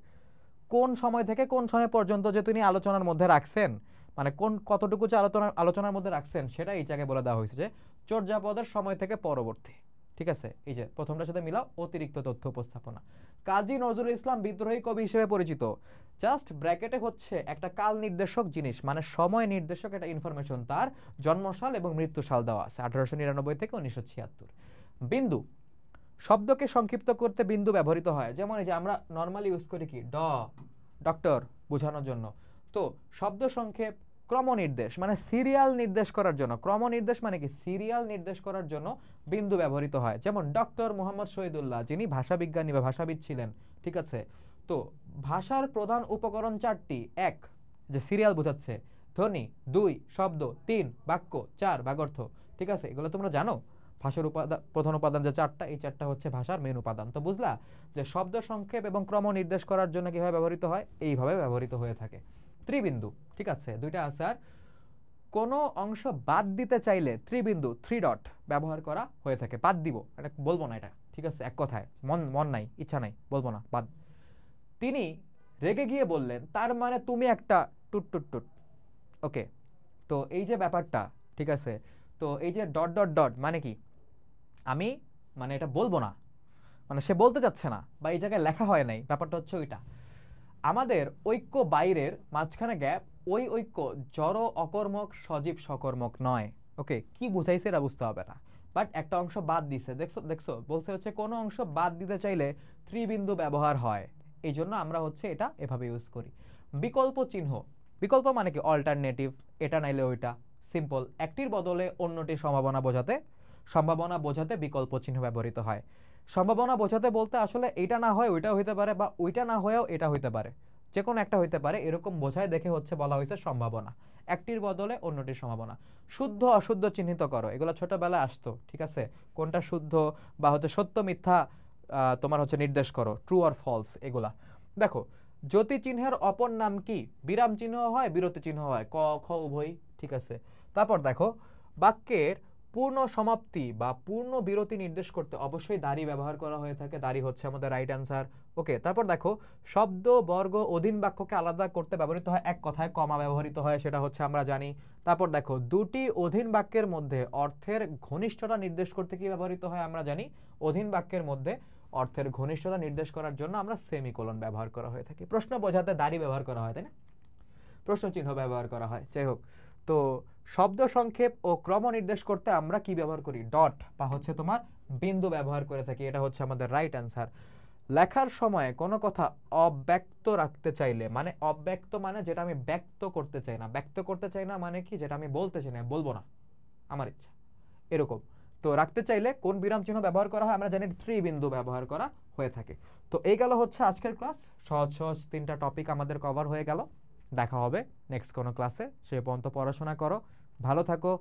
কোন সময় থেকে কোন সময় পর্যন্ত যে তিনি আলোচনার মধ্যে রাখছেন, মানে কোন কতটুকু যে আলোচনার মধ্যে রাখছেন সেটা এই জায়গায় বলে দেওয়া হয়েছে যে চর্যাপদের সময় থেকে পরবর্তী। ঠিক আছে, এই যে প্রথমটার সাথে মিলাও, অতিরিক্ত তথ্য উপস্থাপনা। কাজী নজরুল ইসলাম বিদ্রোহী কবি হিসেবে পরিচিত, জাস্ট ব্র্যাকেটে হচ্ছে একটা কাল নির্দেশক জিনিস মানে সময় নির্দেশক একটা ইনফরমেশন, তার জন্মসাল এবং মৃত্যুসাল দেওয়া আছে 1899 থেকে 1976। বিন্দু, শব্দকে সংক্ষিপ্ত করতে বিন্দু ব্যবহৃত হয়, যেমন এই যে আমরা নরমালি ইউজ করি কি ডক্টর বোঝানোর জন্য। তো শব্দ সংক্ষেপ, ক্রম নির্দেশ মানে সিরিয়াল নির্দেশ করার জন্য, ক্রম নির্দেশ মানে কি সিরিয়াল নির্দেশ করার জন্য বিন্দু ব্যবহৃত হয়, যেমন ডক্টর মোহাম্মদ শহীদুল্লাহ যিনি ভাষাবিজ্ঞানী বা ভাষাবিদ ছিলেন। ঠিক আছে, তো ভাষার প্রধান উপকরণ চারটি, এক যে সিরিয়াল বোঝাচ্ছে, ধ্বনি, দুই শব্দ, তিন বাক্য, চার বাগর্থ। ঠিক আছে, এগুলো তোমরা জানো, ভাষার প্রধান উপাদান যে চারটা, এই চারটা হচ্ছে ভাষার মেন উপাদান। তো বুঝলা যে শব্দ সংক্ষেপ এবং ক্রম নির্দেশ করার জন্য কিভাবে ব্যবহৃত হয়, এইভাবে ব্যবহৃত হয়ে থাকে। ত্রিবিন্দু, ঠিক আছে, দুইটা আছে। আর কোনো অংশ বাদ দিতে চাইলে ত্রিবিন্দু, থ্রি ডট ব্যবহার করা হয়ে থাকে। বাদ দিব এটা বলবো না, এটা ঠিক আছে, এক কথায় মন মন নাই, ইচ্ছা নাই, বলবো না, বাদ। তিনি রেগে গিয়ে বললেন, তার মানে তুমি একটা টুট টুট টুট। ওকে, তো এই যে ব্যাপারটা, ঠিক আছে, তো এই যে ডট ডট ডট মানে কি, আমি মানে এটা বলবো না, মানে সে বলতে চাচ্ছে না বা এই জায়গায় লেখা হয় নাই, ব্যাপারটা হচ্ছে ওইটা। আমাদের ঐক্য বাইরের, মাঝখানে গ্যাপ, ওই ঐক্য জড় অকর্মক সজীব সকর্মক নয়। ওকে, কি বুঝাইছে এটা বুঝতে হবে না, বাট একটা অংশ বাদ দিছে, দেখছো দেখছো বলছে হচ্ছে কোনো অংশ বাদ দিতে চাইলে ত্রিবিন্দু ব্যবহার হয়, এই জন্য আমরা হচ্ছে এটা এভাবে ইউজ করি। বিকল্প চিহ্ন, বিকল্প মানে কি অল্টারনেটিভ, এটা নাইলে ওইটা, সিম্পল, একটির বদলে অন্যটির সম্ভাবনা বোঝাতে বিকল্প চিহ্ন ব্যবহৃত হয়। সম্ভাবনা বোঝাতে বলতে আসলে এটা না হয় ওইটা হইতে পারে, বা ওইটা না হয়েও এটা হইতে পারে, যে কোনো একটা হইতে পারে, এরকম বোঝায় দেখে হচ্ছে বলা হয়েছে সম্ভাবনা, একটির বদলে অন্যটির সম্ভাবনা। শুদ্ধ অশুদ্ধ চিহ্নিত করো, এগুলো ছোটবেলায় আসতো, ঠিক আছে, কোনটা শুদ্ধ বা হচ্ছে সত্য মিথ্যা তোমার হচ্ছে নির্দেশ করো, ট্রু আর ফলস, এগুলা দেখো। জ্যোতি চিহ্নের অপর নাম কি, বিরাম চিহ্ন হয়, বিরতি চিহ্ন হয়, ক খ উভয়। ঠিক আছে, তারপর দেখো বাক্যের পূর্ণ সমাপ্তি বা পূর্ণ বিরতি নির্দেশ করতে অবশ্যই দাড়ি ব্যবহার করা হয়ে থাকে, দাড়ি হচ্ছে আমাদের রাইট অ্যান্সার। ওকে, তারপর দেখো শব্দ বর্গ অধীন বাক্যকে আলাদা করতে ব্যবহৃত হয়, এক কথায় কমা ব্যবহৃত হয়, সেটা হচ্ছে আমরা জানি। তারপর দেখো দুটি অধীন বাক্যের মধ্যে অর্থের ঘনিষ্ঠতা নির্দেশ করতে কি ব্যবহৃত হয় আমরা জানি, অধীন বাক্যের মধ্যে অর্থের ঘনিষ্ঠতা নির্দেশ করার জন্য আমরা সেমিকোলন ব্যবহার করা হয়ে থাকে। প্রশ্ন বোঝাতে দাড়ি ব্যবহার করা হয়, তাই না? প্রশ্ন চিহ্ন ব্যবহার করা হয়। যাই হোক, তো শব্দ সংক্ষেপ ও ক্রম নির্দেশ করতে আমরা কি ব্যবহার করি? ডট বা হচ্ছে তোমার বিন্দু ব্যবহার করে থাকি। এটা হচ্ছে আমাদের রাইট অ্যান্সার। লেখার সময় কোনো কথা অব্যক্ত রাখতে চাইলে, মানে অব্যক্ত মানে যেটা আমি ব্যক্ত করতে চাই না, ব্যক্ত করতে চাই না মানে কি, যেটা আমি বলতে চাই না, বলবো না, আমার ইচ্ছা, এরকম। তো রাখতে চাইলে কোন বিরাম চিহ্ন ব্যবহার করা হয়? আমরা জানি ত্রিবিন্দু ব্যবহার করা হয়ে থাকে। তো এই গেল হচ্ছে আজকের ক্লাস। সহজ সহজ 3টা টপিক আমাদের কভার হয়ে গেল। দেখা হবে নেক্সট কোনো ক্লাসে। সে পর্যন্ত পড়াশোনা করো, ভালো থাকো।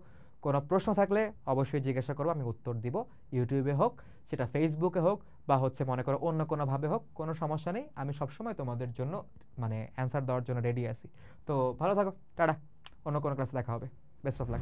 কোনো প্রশ্ন থাকলে অবশ্যই জিজ্ঞাসা করো, আমি উত্তর দিব। ইউটিউবে হোক, সেটা ফেসবুকে হোক, বা হচ্ছে মনে করো অন্য কোনোভাবে হোক, কোনো সমস্যা নেই। আমি সবসময় তোমাদের জন্য মানে অ্যান্সার দেওয়ার জন্য রেডি আছি। তো ভালো থাকো, টাটা। অন্য কোনো ক্লাসে দেখা হবে। Best of luck.